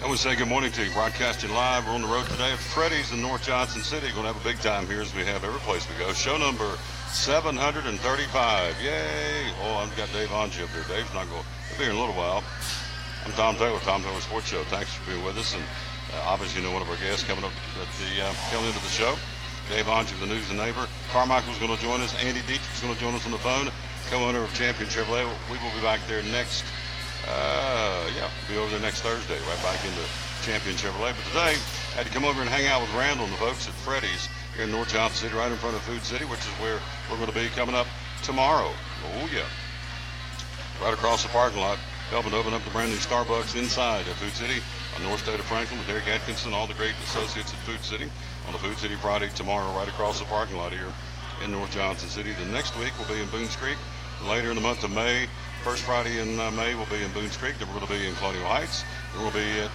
I want to say good morning to you. Broadcasting live. We're on the road today at Freddy's in North Johnson City. Going to have a big time here as we have every place we go. Show number 735. Yay! Oh, I've got Dave Angie up there. Dave's not going. He'll be here in a little while. I'm Tom Taylor, Tom Taylor Sports Show. Thanks for being with us. And obviously, you know, one of our guests coming up at the coming into the show. Dave Angie of the News and Neighbor. Carmichael's going to join us. Andy Dietrich's going to join us on the phone. Co-owner of Champion Chevrolet. We will be back there next. We'll be over there next Thursday, right back into Champion Chevrolet. But today, I had to come over and hang out with Randall and the folks at Freddy's here in North Johnson City, right in front of Food City, which is where we're going to be coming up tomorrow. Oh, yeah. Right across the parking lot, helping to open up the brand new Starbucks inside of Food City on North State of Franklin with Derek Atkinson, all the great associates at Food City on the Food City Friday tomorrow, right across the parking lot here in North Johnson City. The next week we'll be in Boones Creek. Later in the month of May, first Friday in May, we'll be in Boones Creek. Then we're going to be in Colonial Heights. Then we'll be at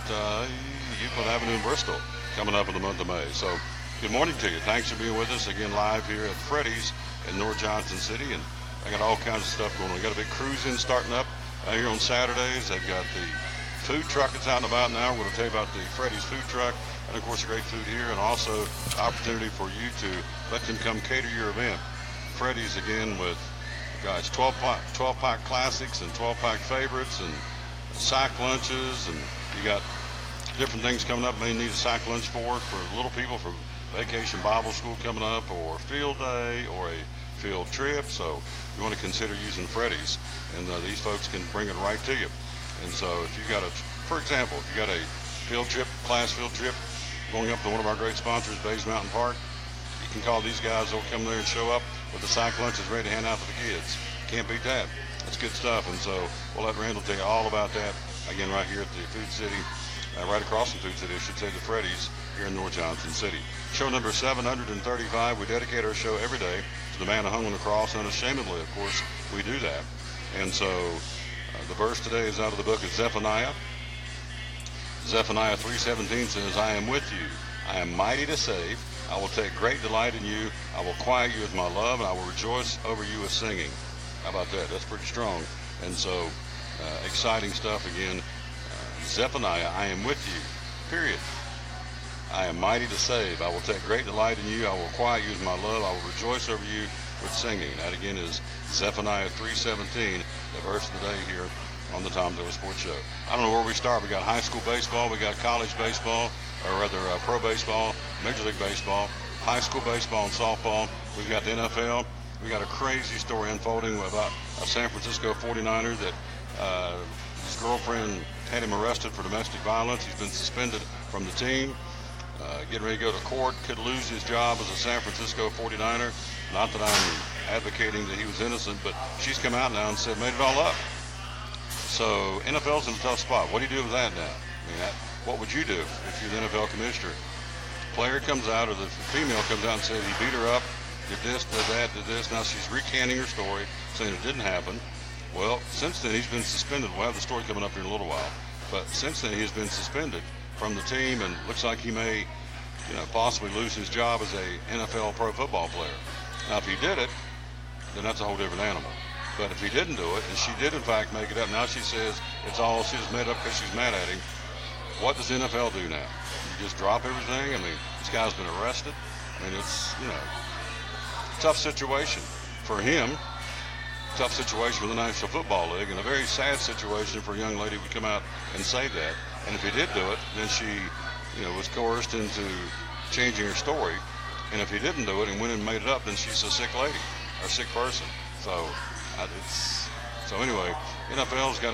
Euclid Avenue in Bristol coming up in the month of May. So good morning to you. Thanks for being with us again live here at Freddy's in North Johnson City. And I got all kinds of stuff going on. We got a big cruise-in starting up here on Saturdays. They've got the food truck that's out and about now. We're going to tell you about the Freddy's food truck. And, of course, great food here. And also opportunity for you to let them come cater your event. Freddy's, again, with guys, 12-pack classics and 12-pack favorites and sack lunches, and you got different things coming up. May need a sack lunch for little people for vacation Bible school coming up, or field day, or a field trip. So you want to consider using Freddy's, and these folks can bring it right to you. And so if you got for example, if you got a field trip, class field trip, going up to one of our great sponsors, Bays Mountain Park, you can call these guys. They'll come there and show up with the sack lunches ready to hand out to the kids. Can't beat that. That's good stuff. And so we'll let Randall tell you all about that, again, right here at the Food City, right across from Food City, I should say, the Freddy's here in North Johnson City. Show number 735. We dedicate our show every day to the man who hung on the cross unashamedly. Of course, we do that. And so the verse today is out of the book of Zephaniah. Zephaniah 3:17 says, I am with you. I am mighty to save. I will take great delight in you. I will quiet you with my love, and I will rejoice over you with singing. How about that? That's pretty strong. And so, exciting stuff again. Zephaniah, I am with you, period. I am mighty to save. I will take great delight in you. I will quiet you with my love. I will rejoice over you with singing. That again is Zephaniah 3:17, the verse of the day here on the Tom Taylor Sports Show. I don't know where we start. We got high school baseball, we got college baseball, or rather pro baseball, Major League Baseball, high school baseball and softball. We've got the NFL. We got a crazy story unfolding about a San Francisco 49er that his girlfriend had him arrested for domestic violence. He's been suspended from the team. Getting ready to go to court, could lose his job as a San Francisco 49er. Not that I'm advocating that he was innocent, but she's come out now and said, made it all up. So NFL's in a tough spot. What do you do with that now? I mean, what would you do if you're the NFL commissioner? Player comes out, or the female comes out and says he beat her up, did this, did that, did this. Now she's recanting her story, saying it didn't happen. Well, since then he's been suspended. We'll have the story coming up here in a little while. But since then he has been suspended from the team, and looks like he may, possibly lose his job as a NFL pro football player. Now, if he did it, then that's a whole different animal. But if he didn't do it, and she did in fact make it up, now she says it's all she just made up because she's mad at him. What does the NFL do now? You just drop everything? I mean, this guy's been arrested. I mean, it's, tough situation for him. Tough situation for the National Football League, and a very sad situation for a young lady who would come out and say that. And if he did do it, then she, was coerced into changing her story. And if he didn't do it and went and made it up, then she's a sick lady or sick person. So anyway, NFL's got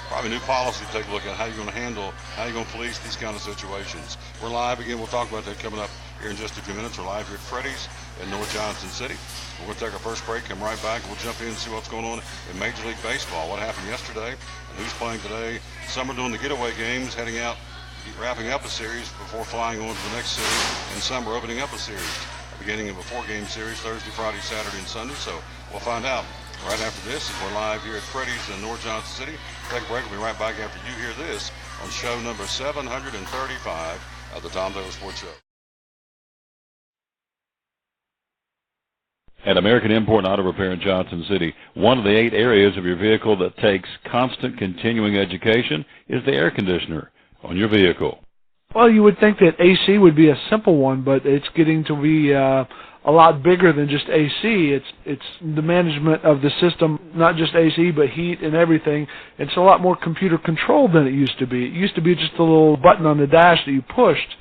probably a new policy to take a look at how you're going to handle, how you're going to police these kind of situations. We're live again. We'll talk about that coming up here in just a few minutes. We're live here at Freddy's in North Johnson City. We're going to take our first break, come right back, and we'll jump in and see what's going on in Major League Baseball, what happened yesterday, and who's playing today. Some are doing the getaway games, heading out, wrapping up a series before flying on to the next series, and some are opening up a series, beginning of a 4-game series, Thursday, Friday, Saturday, and Sunday. So we'll find out right after this, as we're live here at Freddy's in North Johnson City. Take a break. We'll be right back after you hear this on show number 735 of the Tom Taylor Sports Show. At American Import and Auto Repair in Johnson City, one of the 8 areas of your vehicle that takes constant continuing education is the air conditioner. on your vehicle? Well, you would think that AC would be a simple one, but it's getting to be a lot bigger than just AC. It's the management of the system, not just AC, but heat and everything. It's a lot more computer controlled than it used to be. It used to be just a little button on the dash that you pushed.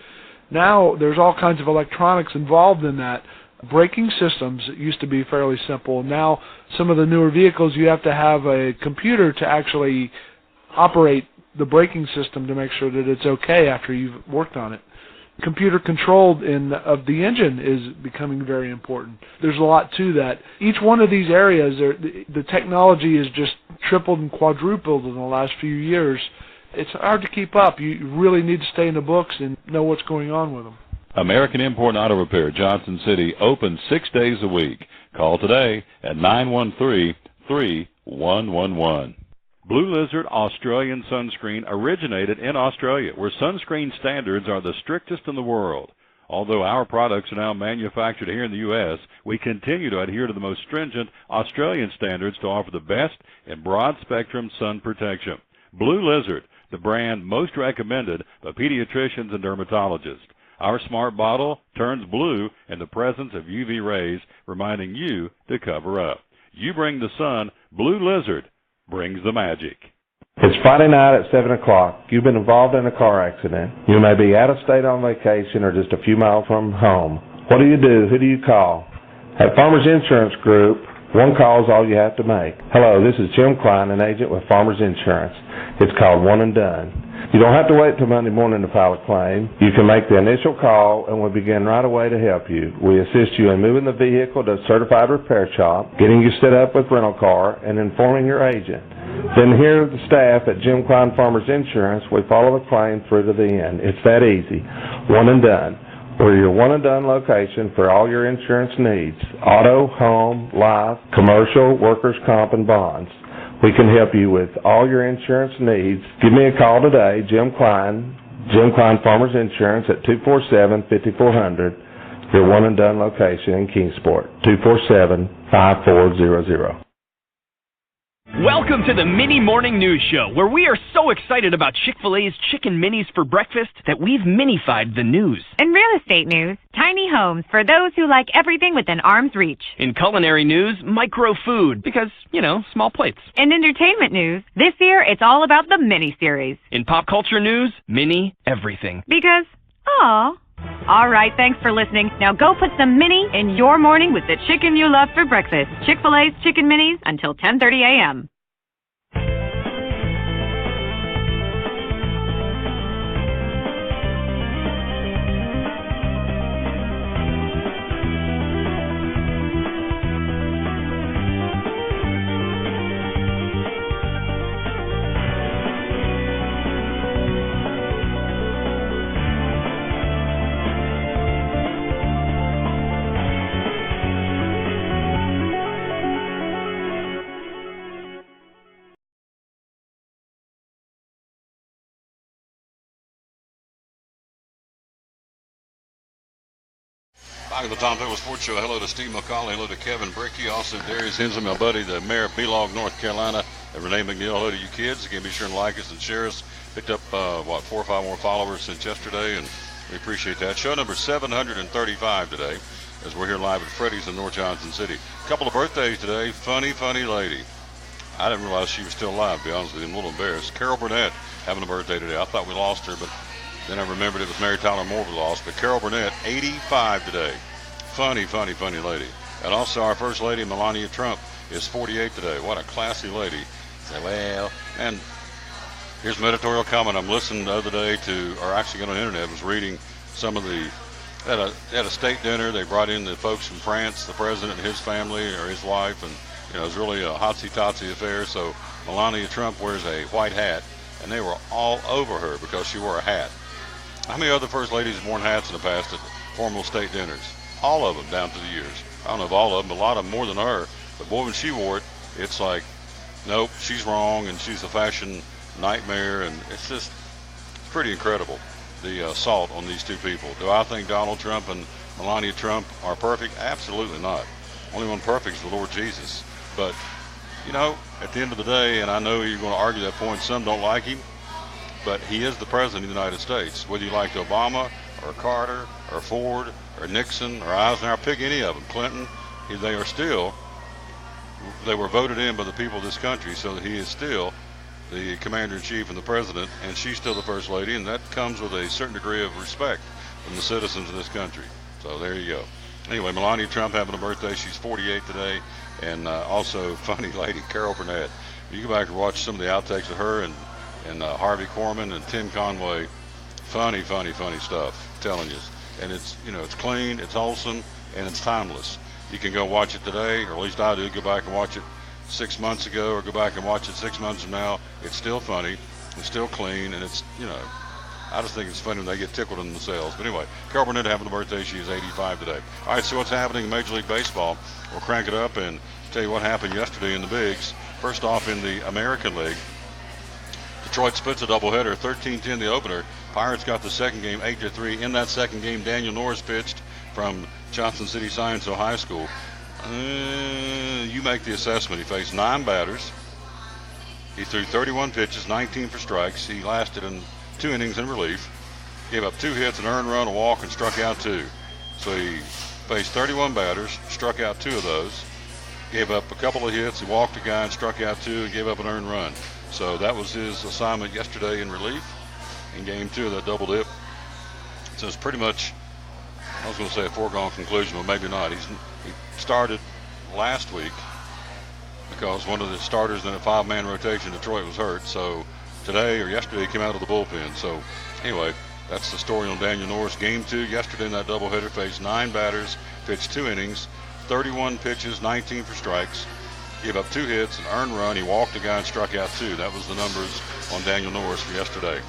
Now there's all kinds of electronics involved in that. Braking systems used to be fairly simple. Now some of the newer vehicles, you have to have a computer to actually operate the braking system to make sure that it's okay after you've worked on it. Computer controlled of the engine is becoming very important. There's a lot to that. Each one of these areas, the technology is just tripled and quadrupled in the last few years. It's hard to keep up. You really need to stay in the books and know what's going on with them. American Import Auto Repair, Johnson City, open 6 days a week. Call today at 913-3111. Blue Lizard Australian Sunscreen originated in Australia, where sunscreen standards are the strictest in the world. Although our products are now manufactured here in the U.S., we continue to adhere to the most stringent Australian standards to offer the best in broad-spectrum sun protection. Blue Lizard, the brand most recommended by pediatricians and dermatologists. Our smart bottle turns blue in the presence of UV rays, reminding you to cover up. You bring the sun, Blue Lizard brings the magic. It's Friday night at 7 o'clock. You've been involved in a car accident. You may be out of state on vacation or just a few miles from home. What do you do? Who do you call? At Farmers Insurance Group, one call is all you have to make. Hello, this is Jim Klein, an agent with Farmers Insurance. It's called One and Done. You don't have to wait till Monday morning to file a claim. You can make the initial call and we'll begin right away to help you. We assist you in moving the vehicle to a certified repair shop, getting you set up with rental car, and informing your agent. Then here at the staff at Jim Klein Farmers Insurance, we follow the claim through to the end. It's that easy. One and Done. We're your one and done location for all your insurance needs. Auto, home, life, commercial, workers' comp, and bonds. We can help you with all your insurance needs. Give me a call today, Jim Klein Farmers Insurance at 247-5400, your one and done location in Kingsport, 247-5400. Welcome to the Mini Morning News Show, where we are so excited about Chick-fil-A's Chicken Minis for breakfast that we've minified the news. In real estate news, tiny homes for those who like everything within arm's reach. In culinary news, micro food, because, small plates. In entertainment news, this year it's all about the mini-series. In pop culture news, mini everything. Because, aw. All right, thanks for listening. Now go put some mini in your morning with the chicken you love for breakfast. Chick-fil-A's Chicken Minis until 10:30 a.m. Back at the Tom Taylor Sports Show. Hello to Steve McCauley. Hello to Kevin Brickey. Also Darius Hensley, my buddy, the mayor of Belog, North Carolina. And Renee McNeil. Hello to you kids. Again, be sure and like us and share us. Picked up, 4 or 5 more followers since yesterday, and we appreciate that. Show number 735 today, as we're here live at Freddy's in North Johnson City. A couple of birthdays today. Funny lady. I didn't realize she was still alive, to be honest with you. I'm a little embarrassed. Carol Burnett having a birthday today. I thought we lost her, but then I remembered it was Mary Tyler Moore we lost. But Carol Burnett, 85 today. Funny lady. And also our First Lady, Melania Trump, is 48 today. What a classy lady. Say, well, and here's an editorial comment. I'm listening the other day to, or actually on the internet, was reading some of the, at a state dinner, they brought in the folks from France, the president and his family, or his wife, and, it was really a hotsy-totsy affair. So Melania Trump wears a white hat, and they were all over her because she wore a hat. How many other First Ladies have worn hats in the past at formal state dinners? All of them down through the years. I don't know if all of them, but a lot of them more than her. But boy, when she wore it, it's like, nope, she's wrong, and she's a fashion nightmare, and it's just pretty incredible, the assault on these two people. Do I think Donald Trump and Melania Trump are perfect? Absolutely not. Only one perfect is the Lord Jesus. But, at the end of the day, and I know you're going to argue that point, some don't like him, but he is the president of the United States. Whether you liked Obama or Carter or Ford or Nixon or Eisenhower, pick any of them, Clinton, they were voted in by the people of this country, so that he is still the commander-in-chief and the president, and she's still the first lady, and that comes with a certain degree of respect from the citizens of this country. So there you go. Anyway, Melania Trump having a birthday. She's 48 today, and also funny lady Carol Burnett. You go back and watch some of the outtakes of her and Harvey Korman and Tim Conway. Funny stuff, I'm telling you. And it's, it's clean, it's wholesome, and it's timeless. You can go watch it today, or at least I do. Go back and watch it 6 months ago, or go back and watch it 6 months from now. It's still funny, it's still clean, and it's, I just think it's funny when they get tickled in themselves. But anyway, Carol Burnett having a birthday. She is 85 today. All right, so what's happening in Major League Baseball? We'll crank it up and tell you what happened yesterday in the bigs. First off, in the American League, Detroit splits a doubleheader, 13-10 the opener. Pirates got the second game 8-3. In that second game, Daniel Norris pitched from Johnson City Science Hill High School. You make the assessment. He faced 9 batters. He threw 31 pitches, 19 for strikes. He lasted in 2 innings in relief. Gave up 2 hits, an earned run, a walk, and struck out 2. So he faced 31 batters, struck out 2 of those. Gave up a couple of hits. He walked a guy and struck out 2 and gave up an earned run. So that was his assignment yesterday in relief in game 2 of that double dip. So it's pretty much, I was going to say a foregone conclusion, but maybe not. He started last week because one of the starters in a 5-man rotation, Detroit, was hurt. So today or yesterday he came out of the bullpen. So anyway, that's the story on Daniel Norris. Game 2 yesterday in that doubleheader, faced 9 batters, pitched 2 innings, 31 pitches, 19 for strikes. Gave up 2 hits, an earned run. He walked a guy and struck out 2. That was the numbers on Daniel Norris for yesterday.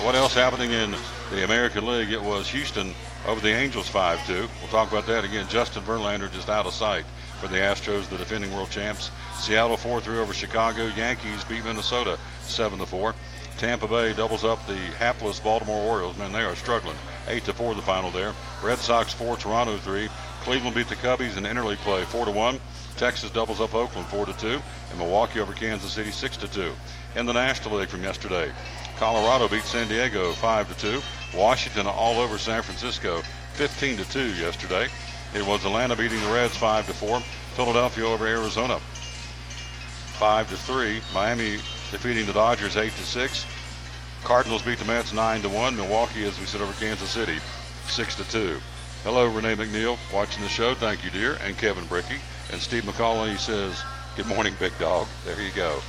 What else happening in the American League? It was Houston over the Angels 5-2. We'll talk about that again. Justin Verlander just out of sight for the Astros, the defending world champs. Seattle 4-3 over Chicago. Yankees beat Minnesota 7-4. Tampa Bay doubles up the hapless Baltimore Orioles. Man, they are struggling. 8-4 the final there. Red Sox 4, Toronto 3. Cleveland beat the Cubbies in interleague play 4-1. Texas doubles up Oakland 4-2, and Milwaukee over Kansas City 6-2. In the National League from yesterday, Colorado beat San Diego 5-2. Washington all over San Francisco 15-2 yesterday. It was Atlanta beating the Reds 5-4. Philadelphia over Arizona 5-3. Miami defeating the Dodgers 8-6. Cardinals beat the Mets 9-1. Milwaukee, as we said, over Kansas City 6-2. Hello, Renee McNeil, watching the show. Thank you, dear. And Kevin Bricky. And Steve McCauley says, good morning, big dog. There you go.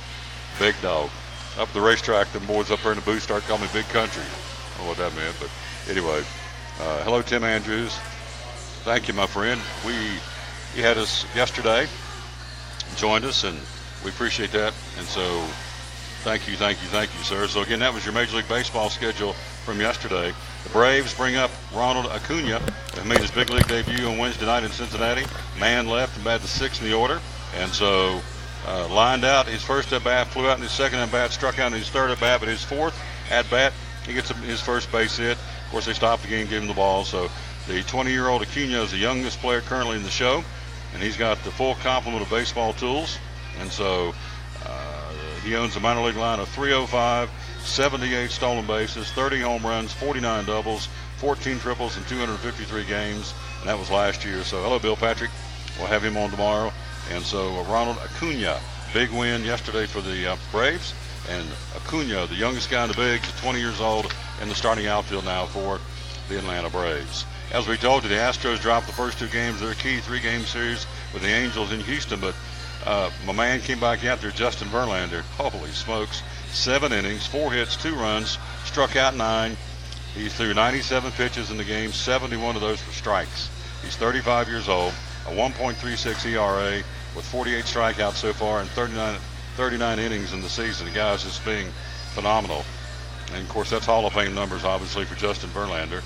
Big dog. Up the racetrack, the boys up there in the booth start calling me Big Country. I don't know what that meant, but anyway. Hello, Tim Andrews. Thank you, my friend. You had us yesterday, joined us, and we appreciate that. And so thank you, sir. So again, that was your Major League Baseball schedule from yesterday. The Braves bring up Ronald Acuna, who made his big league debut on Wednesday night in Cincinnati. Man left and batted the 6th in the order. And so lined out his first at-bat, flew out in his second at-bat, struck out in his third at-bat, but his 4th at-bat, he gets his first base hit. Of course, they stopped the game, gave him the ball. So the 20-year-old Acuna is the youngest player currently in the show, and he's got the full complement of baseball tools. And so he owns a minor league line of 305, 78 stolen bases, 30 home runs, 49 doubles, 14 triples in 253 games, and that was last year. So hello, Bill Patrick. We'll have him on tomorrow. And so Ronald Acuna, big win yesterday for the Braves. And Acuna, the youngest guy in the bigs, 20 years old, in the starting outfield now for the Atlanta Braves. As we told you, the Astros dropped the first 2 games of their key 3-game series with the Angels in Houston, but my man came back out there, Justin Verlander. Holy smokes. 7 innings, 4 hits, 2 runs, struck out 9. He threw 97 pitches in the game, 71 of those for strikes. He's 35 years old, a 1.36 ERA with 48 strikeouts so far and 39 innings in the season. The guy's just being phenomenal. And, of course, that's Hall of Fame numbers, obviously, for Justin Verlander.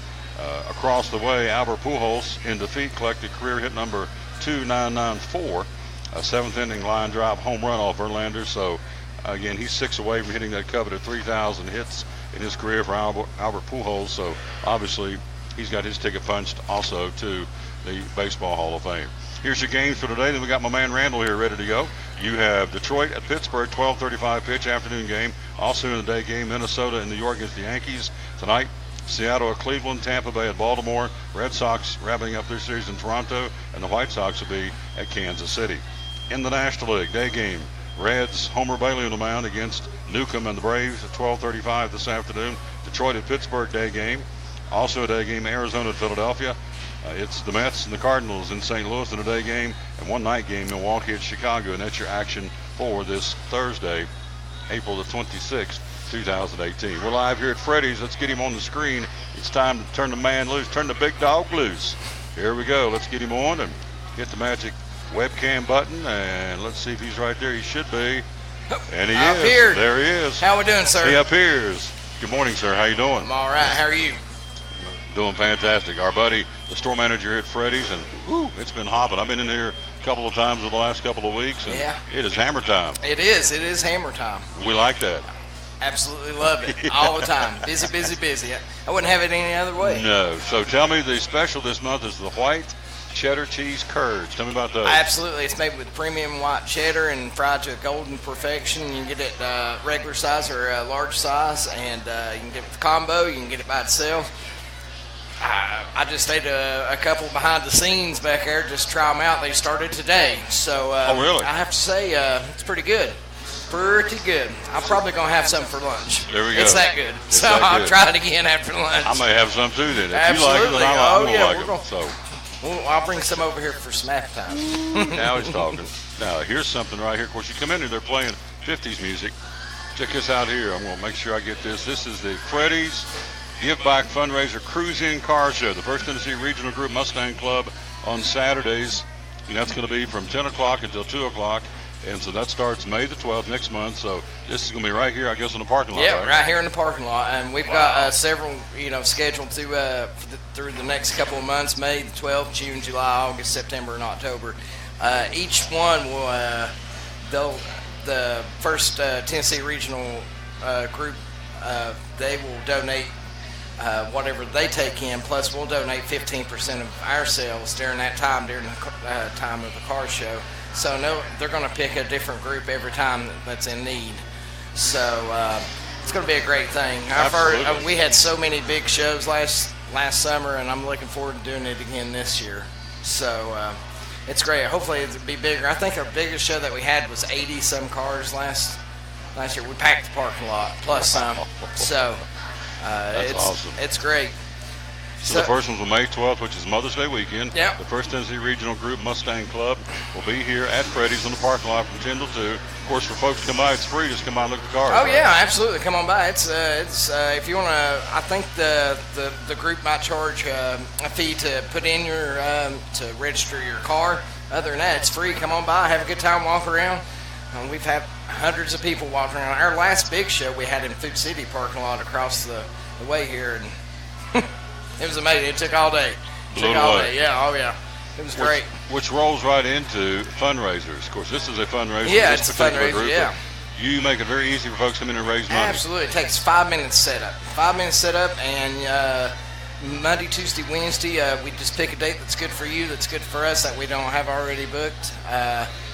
Across the way, Albert Pujols, in defeat, collected career hit number 2994, a 7th-inning line drive home run off Verlander. So, again, he's 6 away from hitting that coveted 3,000 hits in his career for Albert Pujols. So, obviously, he's got his ticket punched also to the Baseball Hall of Fame. Here's your games for today. Then we got my man Randall here ready to go. You have Detroit at Pittsburgh, 12:35 pitch, afternoon game. Also in the day game, Minnesota and New York against the Yankees tonight. Seattle at Cleveland, Tampa Bay at Baltimore. Red Sox wrapping up their series in Toronto, and the White Sox will be at Kansas City. In the National League, day game, Reds, Homer Bailey on the mound against Newcomb and the Braves at 12:35 this afternoon. Detroit at Pittsburgh, day game. Also a day game, Arizona at Philadelphia. It's the Mets and the Cardinals in St. Louis in a day game, and one night game, Milwaukee at Chicago, and that's your action for this Thursday, April the 26th, 2018. We're live here at Freddy's. Let's get him on the screen. It's time to turn the man loose, turn the big dog loose. Here we go. Let's get him on and hit the magic webcam button, and let's see if he's right there. He should be, and he is. Appeared. There he is. How we doing, sir? He appears. Good morning, sir. How you doing? I'm all right. How are you? Doing fantastic. Our buddy, the store manager here at Freddy's, and it's been hopping. I've been in here a couple of times in the last couple of weeks, and it is hammer time. It is. It is hammer time. We like that. Absolutely love it. All the time. Busy, busy, busy. I wouldn't have it any other way. No. So tell me, the special this month is the white cheddar cheese curds. Tell me about those. Absolutely. It's made with premium white cheddar and fried to a golden perfection. You can get it regular size or large size, and you can get it with combo. You can get it by itself. I just stayed a couple behind the scenes back there just to try them out. They started today. So really? I have to say it's pretty good. Pretty good. I'm probably going to have some for lunch. There we go. It's that good. It's so that I'll good. try it again after lunch. I may have some too then. If Absolutely. you like it, then I'm going to like them. So. I'll bring some over here for some appetite. Now he's talking. Now, here's something right here. Of course, you come in here, they're playing 50s music. Check this out here. I'm going to make sure I get this. This is the Freddy's Give Back Fundraiser Cruise-In Car Show. The First Tennessee Regional Group Mustang Club on Saturdays. And that's going to be from 10 o'clock until 2 o'clock. And so that starts May the 12th next month. So this is going to be right here, I guess, in the parking lot. Yeah, right here in the parking lot. And we've got several, scheduled through the next couple of months, May the 12th, June, July, August, September, and October. Each one will, the First Tennessee Regional Group, they will donate whatever they take in, plus we'll donate 15% of our sales during that time, during the time of the car show. So no, they're going to pick a different group every time that's in need. So it's going to be a great thing. I've heard we had so many big shows last summer, and I'm looking forward to doing it again this year. So it's great. Hopefully it'll be bigger. I think our biggest show that we had was 80-some cars last year. We packed the parking lot, plus some. So That's awesome. It's great. So the first one's on May 12th, which is Mother's Day weekend. Yep. The First Tennessee Regional Group Mustang Club will be here at Freddy's in the parking lot from 10 till 2. Of course, for folks to come by, it's free. Just come by and look at the cars. Oh, right? yeah, absolutely. Come on by. It's if you want to, I think the group might charge a fee to put in your, to register your car. Other than that, it's free. Come on by, have a good time, walk around. We've had hundreds of people walking around. Our last big show we had in Food City parking lot across the way here, and it was amazing. It took all day. Yeah, oh yeah. It was great. Which rolls right into fundraisers. Of course, this is a fundraiser. Yeah, this it's a fundraiser, group, yeah. You make it very easy for folks to come in and raise money. Absolutely. It takes 5 minutes setup. 5 minutes setup, and Monday, Tuesday, Wednesday, we just pick a date that's good for you, that's good for us, that we don't have already booked.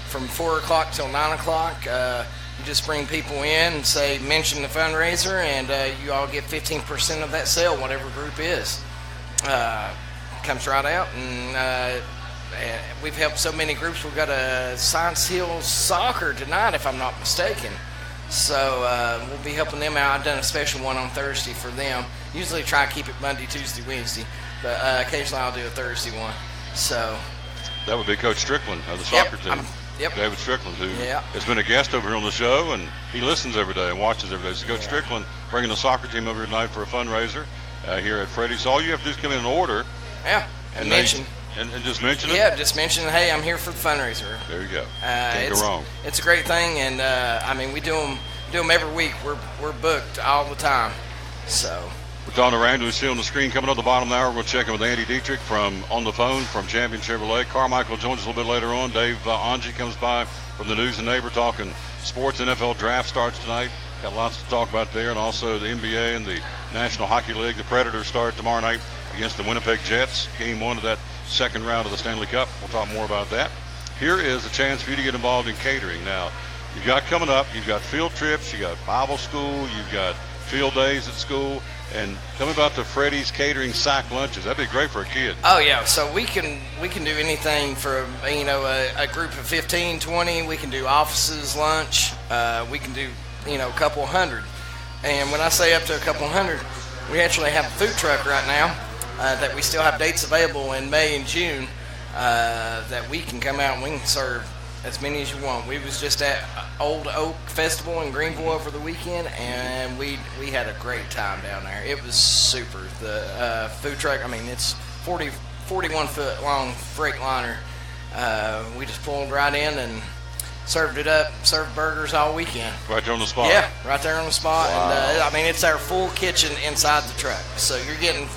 From 4 o'clock till 9 o'clock, you just bring people in and say, mention the fundraiser, and you all get 15% of that sale, whatever group is. Comes right out, and we've helped so many groups. We've got a Science Hill Soccer tonight, if I'm not mistaken. So we'll be helping them out. I've done a special one on Thursday for them. Usually try to keep it Monday, Tuesday, Wednesday, but occasionally I'll do a Thursday one. So that would be Coach Strickland of the soccer team. Yep. David Strickland, who has been a guest over here on the show, and he listens every day and watches every day. So Coach Strickland bringing the soccer team over here tonight for a fundraiser here at Freddy's. So all you have to do is come in and order. Yeah, and mention. And just mention it? Yeah, just mention, hey, I'm here for the fundraiser. There you go. Can't go wrong. It's a great thing, and I mean, we do them every week. We're booked all the time. So. We're talking to Randy, we see on the screen coming up the bottom of the hour. We'll check in with Andy Dietrich on the phone from Champion Chevrolet. Carmichael joins us a little bit later on. Dave Angie comes by from the News and Neighbor talking sports. NFL draft starts tonight. Got lots to talk about there, and also the NBA and the National Hockey League. The Predators start tomorrow night against the Winnipeg Jets. Game 1 of that second round of the Stanley Cup. We'll talk more about that. here is a chance for you to get involved in catering. Now, you've got coming up, you've got field trips, you got Bible school, you've got field days at school, and tell me about the Freddy's Catering sack lunches. That'd be great for a kid. Oh yeah, so we can do anything for a group of 15, 20. We can do offices lunch. We can do a couple hundred. And when I say up to a couple hundred, we actually have a food truck right now that we still have dates available in May and June that we can come out and we can serve as many as you want. We was just at Old Oak Festival in Greenville over the weekend, and we had a great time down there. It was super. The food truck, it's 41 foot long Freightliner. We just pulled right in and served it up, served burgers all weekend. Right there on the spot? Yeah, right there on the spot. Wow. And it's our full kitchen inside the truck. So you're getting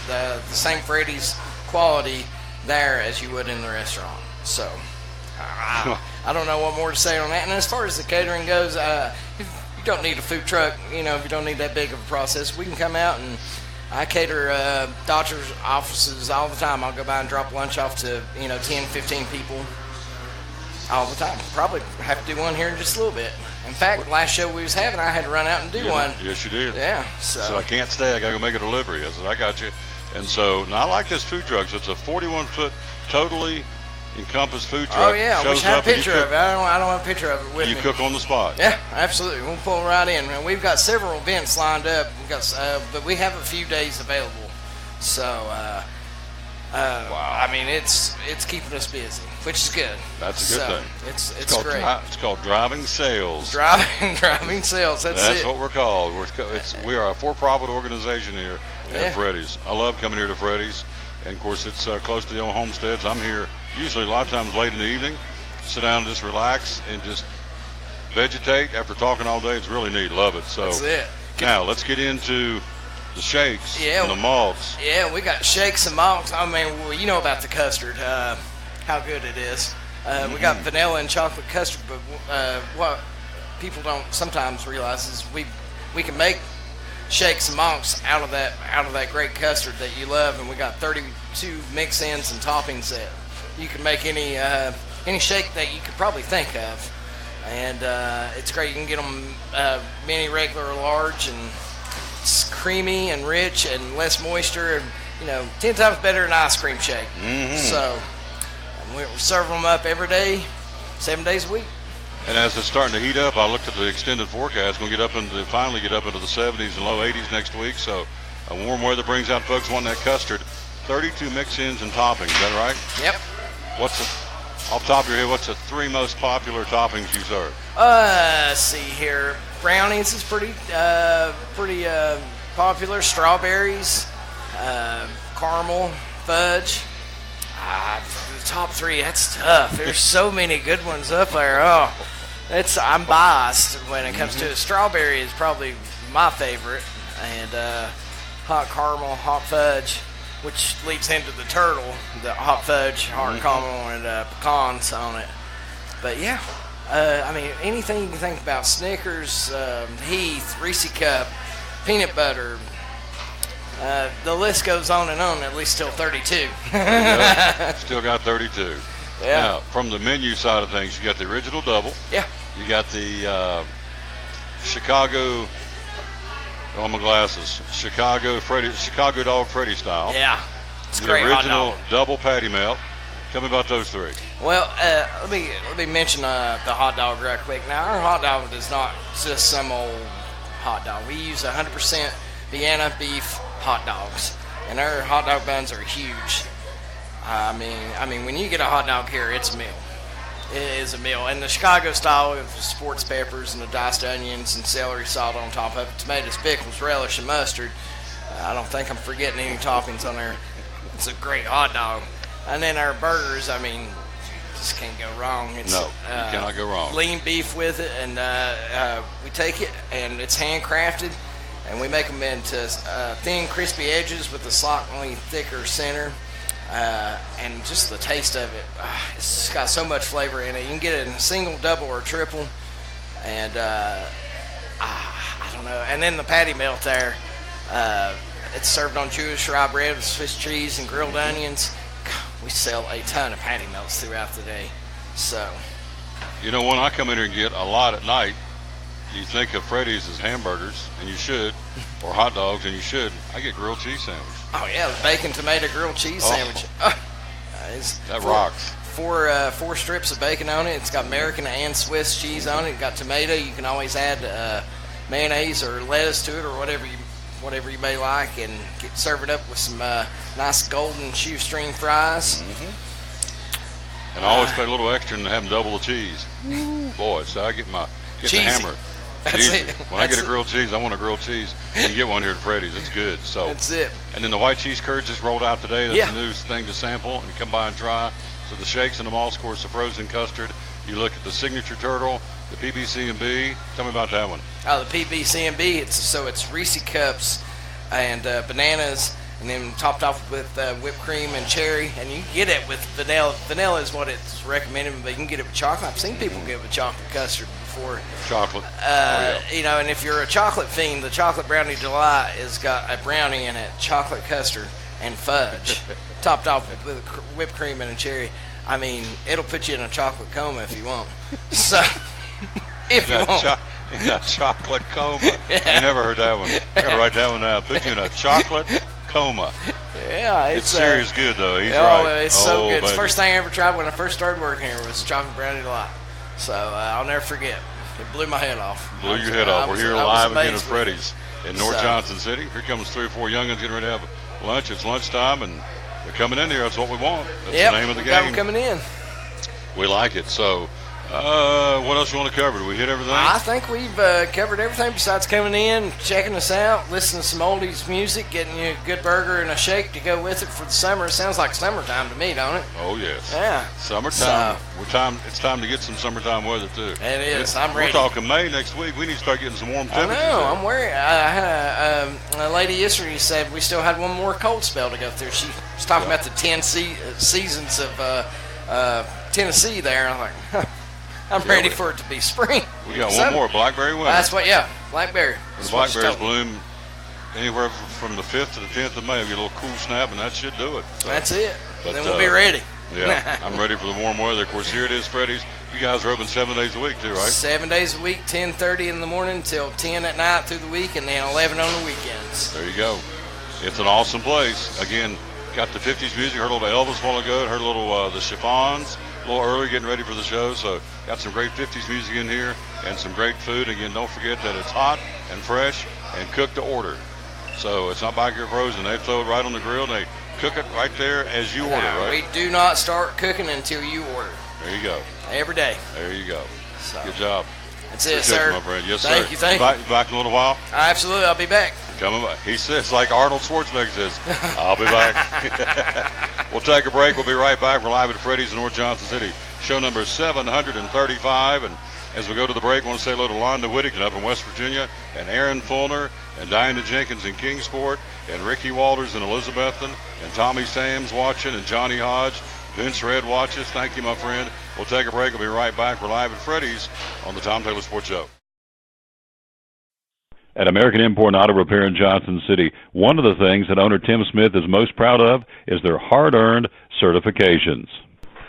the same Freddy's quality there as you would in the restaurant. So I don't know what more to say on that. And as far as the catering goes, if you don't need a food truck, if you don't need that big of a process, we can come out and I cater doctors' offices all the time. I'll go by and drop lunch off to 10, 15 people all the time. Probably have to do one here in just a little bit. In fact, last show we was having, I had to run out and do one. Yes, you did. Yeah. So I can't stay. I got to go make a delivery. I said, I got you. And so now I like this food truck. So it's a 41 foot totally encompassed food truck. Oh yeah, I wish I had a picture of it. I don't have a picture of it with me. You cook on the spot. Yeah, absolutely. We'll pull right in. And we've got several events lined up. But we have a few days available. So, wow. It's keeping us busy, which is good. That's a good thing. It's great. It's called driving sales. Driving sales. That's it. What we're called. We are a for-profit organization here at Freddy's. I love coming here to Freddy's. And, of course, it's close to the old homesteads. I'm here usually a lot of times late in the evening. Sit down and just relax and just vegetate. After talking all day, it's really neat. Love it. So that's it. Now, let's get into the shakes and the malts. Yeah, we got shakes and malts. You know about the custard, how good it is. We got vanilla and chocolate custard, but what people don't sometimes realize is we can make shakes and malts out of that great custard that you love, and we got 32 mix-ins and toppings that you can make any shake that you could probably think of, and it's great. You can get them mini, regular, or large, and it's creamy and rich and less moisture, and 10 times better than ice cream shake. So we serve them up every day, 7 days a week. And as it's starting to heat up, I looked at the extended forecast. We'll finally get up into the 70s and low 80s next week. So warm weather brings out folks wanting that custard. 32 mix-ins and toppings. Is that right? Yep. Off the top of your head, what's the 3 most popular toppings you serve? Let's see here. Brownies is pretty popular. Strawberries, caramel, fudge. The top 3, that's tough. There's so many good ones up there. I'm biased when it comes to it. Strawberry is probably my favorite, and hot caramel, hot fudge, which leads into the turtle, the hot fudge, hot caramel, and pecans on it. But yeah, anything you can think about: Snickers, Heath, Reese Cup, peanut butter. The list goes on and on, at least till 32. Still got 32. Yeah. Now, from the menu side of things, you got the original double. Yeah. You got the Chicago, my glasses, Chicago Dog Freddy style. Yeah. It's the great hot original dog. double patty melt. Tell me about those 3. Well, let me mention the hot dog right quick. Now, our hot dog is not just some old hot dog. We use 100% Vienna beef hot dogs, and our hot dog buns are huge. When you get a hot dog here, it's a meal. It is a meal. And the Chicago style with sports peppers and the diced onions and celery salt on top of it, tomatoes, pickles, relish, and mustard. I don't think I'm forgetting any toppings on there. It's a great hot dog. And then our burgers, just can't go wrong. It's, no, you cannot go wrong. Lean beef with it, and we take it, and it's handcrafted, and we make them into thin, crispy edges with a slightly thicker center. And just the taste of it, it's got so much flavor in it. You can get it in a single, double, or triple, and I don't know. And then the patty melt there, it's served on Jewish rye bread with Swiss cheese and grilled onions. We sell a ton of patty melts throughout the day. So. You know, when I come in here and get a lot at night, you think of Freddy's as hamburgers, and you should, or hot dogs, and you should. I get grilled cheese sandwich. Oh yeah, the bacon tomato grilled cheese sandwich. That rocks. Four strips of bacon on it. It's got American and Swiss cheese on it. It's got tomato. You can always add mayonnaise or lettuce to it, or whatever you may like, and serve it up with some nice golden shoestring fries. And I always pay a little extra and have them double the cheese. Boy, so I get the hammer. That's it. When I get a grilled cheese, I want a grilled cheese. You can get one here at Freddy's. It's good. So that's it. And then the white cheese curds just rolled out today. That's the new thing to sample, and you come by and try. So the shakes and the malls, of course, the frozen custard. You look at the signature turtle, the PB&C. Tell me about that one. Oh, the PB&C. It's Reese cups and bananas, and then topped off with whipped cream and cherry. And you can get it with vanilla. Vanilla is what it's recommended, but you can get it with chocolate. I've seen people get it with chocolate custard before. Chocolate. You know, and if you're a chocolate fiend, the chocolate brownie delight has got a brownie in it, chocolate custard, and fudge, topped off with whipped cream and a cherry. I mean, it'll put you in a chocolate coma if you want. So, if you want. You got chocolate coma. I never heard that one. I got to write that one down. Put you in a chocolate coma. Yeah, it's serious good, though. He's right. It's so good. It's the first thing I ever tried when I first started working here was chocolate brownie delight. So, I'll never forget. It blew my head off. Blew your head off. We're here live again at Freddy's in North Johnson City. Here comes 3 or 4 youngins getting ready to have lunch. It's lunchtime, and they're coming in here. That's what we want. That's the name of the game. Got them coming in. We like it. So, what else you want to cover? Did we hit everything? I think we've covered everything besides coming in, checking us out, listening to some oldies music, getting you a good burger and a shake to go with it for the summer. It sounds like summertime to me, don't it? Oh, yes. Yeah. Summertime. It's time to get some summertime weather, too. It is. I'm ready. We're talking May next week. We need to start getting some warm temperatures. I know. I'm worried. I had a lady yesterday said we still had one more cold spell to go through. She was talking about the 10 seasons of Tennessee there. I'm like, I'm ready for it to be spring. We got one more, blackberry winter. That's blackberry. The blackberries bloom anywhere from the 5th to the 10th of May. We get a little cool snap, and that should do it. So, that's it. But then we'll be ready. Yeah, I'm ready for the warm weather. Of course, here it is, Freddy's. You guys are open 7 days a week, too, right? 7 days a week, 10:30 in the morning till 10 at night through the week, and then 11 on the weekends. There you go. It's an awesome place. Again, got the 50s music. Heard a little Elvis a while ago. Heard a little the Chiffons. A little early, getting ready for the show, so got some great 50s music in here and some great food. Again, don't forget that it's hot and fresh and cooked to order. So it's not back here frozen. They throw it right on the grill, and they cook it right there as you order, right? We do not start cooking until you order. There you go. Every day. There you go. So, good job. That's it, sir. My friend. Yes, thank sir. You, thank you. Back in a little while? Absolutely, I'll be back. Coming back. He says, like Arnold Schwarzenegger says, I'll be back. We'll take a break. We'll be right back. We're live at Freddy's in North Johnson City. Show number 735. And as we go to the break, I want to say hello to Londa Whittington up in West Virginia, and Aaron Fulner, and Diana Jenkins in Kingsport, and Ricky Walters in Elizabethton, and Tommy Sams watching, and Johnny Hodge. Vince Red watches. Thank you, my friend. We'll take a break. We'll be right back. We're live at Freddy's on the Tom Taylor Sports Show. At American Import and Auto Repair in Johnson City, one of the things that owner Tim Smith is most proud of is their hard-earned certifications.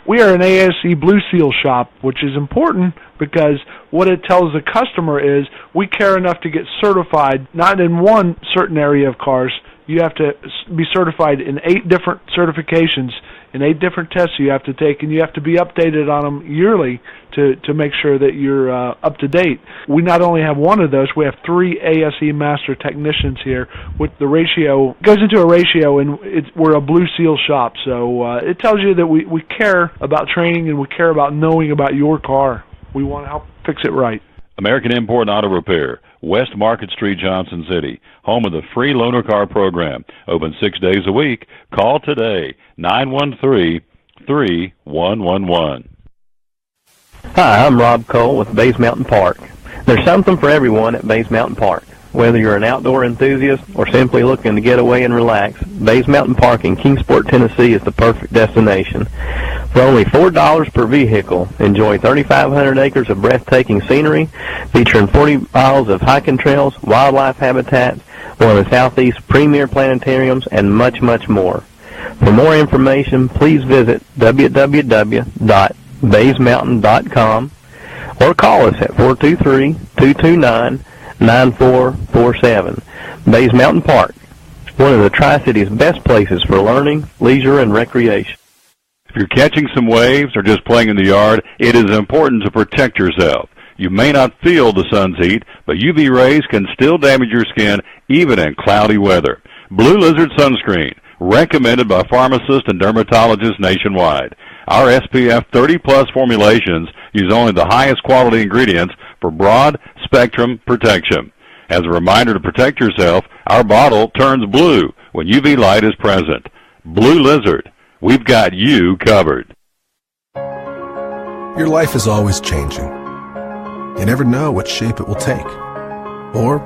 We are an ASE Blue Seal shop, which is important because what it tells the customer is we care enough to get certified, not in one certain area of cars. You have to be certified in 8 different certifications, in 8 different tests you have to take, and you have to be updated on them yearly to make sure that you're up to date. We not only have one of those, we have 3 ASE Master Technicians here. With the ratio, goes into a ratio, and we're a Blue Seal shop, so it tells you that we care about training and we care about knowing about your car. We want to help fix it right. American Import and Auto Repair, West Market Street, Johnson City, home of the free loaner car program. Open 6 days a week. Call today, 913-3111. Hi, I'm Rob Cole with Bays Mountain Park. There's something for everyone at Bays Mountain Park. Whether you're an outdoor enthusiast or simply looking to get away and relax, Bays Mountain Park in Kingsport, Tennessee is the perfect destination. For only $4 per vehicle, enjoy 3,500 acres of breathtaking scenery, featuring 40 miles of hiking trails, wildlife habitats, one of the Southeast's premier planetariums, and much, much more. For more information, please visit www.baysmountainpark.com. baysmountain.com, or call us at 423-229-9447. Bays Mountain Park, one of the Tri-Cities' best places for learning, leisure, and recreation. If you're catching some waves or just playing in the yard, it is important to protect yourself. You may not feel the sun's heat, but UV rays can still damage your skin even in cloudy weather. Blue Lizard Sunscreen, recommended by pharmacists and dermatologists nationwide. Our SPF 30-plus formulations use only the highest quality ingredients for broad spectrum protection. As a reminder to protect yourself, our bottle turns blue when UV light is present. Blue Lizard, we've got you covered. Your life is always changing. You never know what shape it will take, or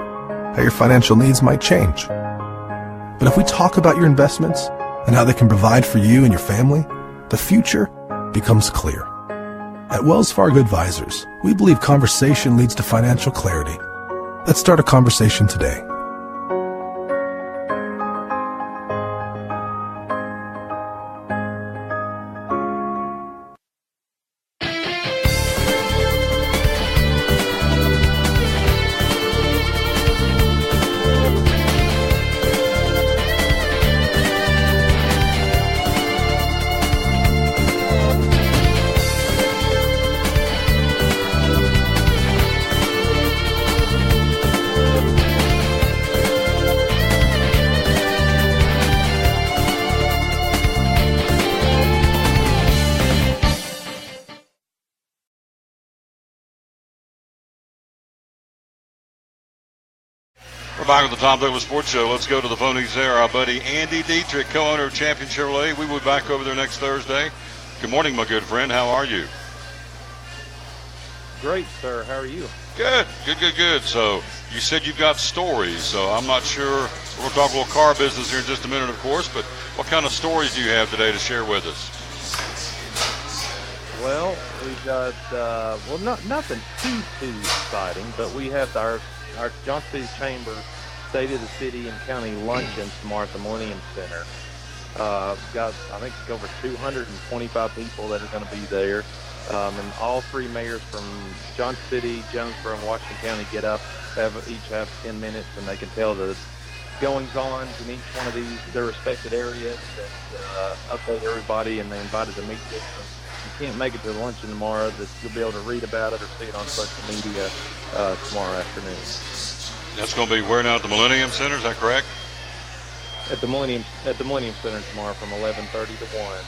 how your financial needs might change. But if we talk about your investments and how they can provide for you and your family, the future becomes clear. At Wells Fargo Advisors, we believe conversation leads to financial clarity. Let's start a conversation today. We're back with the Tom Douglas Sports Show. Let's go to the phonies there. Our buddy Andy Dietrich, co-owner of Champion Chevrolet. We will be back over there next Thursday. Good morning, my good friend. How are you? Great, sir. How are you? Good. So you said you've got stories, so I'm not sure. We'll talk a little car business here in just a minute, of course, but what kind of stories do you have today to share with us? Well, we've got, nothing too exciting, but we have our Johnson City Chamber State of the City and County luncheon tomorrow at the Millennium Center. Got, I think, over 225 people that are going to be there. And all three mayors from Johnson City, Jonesboro, and Washington County get up, each have 10 minutes, and they can tell the goings-on in each one of their respected areas and update everybody, and they're invited to meet them. If you can't make it to the luncheon tomorrow, that you'll be able to read about it or see it on social media tomorrow afternoon. That's going to be where now, at the Millennium Center, is that correct? At the Millennium Center tomorrow from 11:30 to 1. And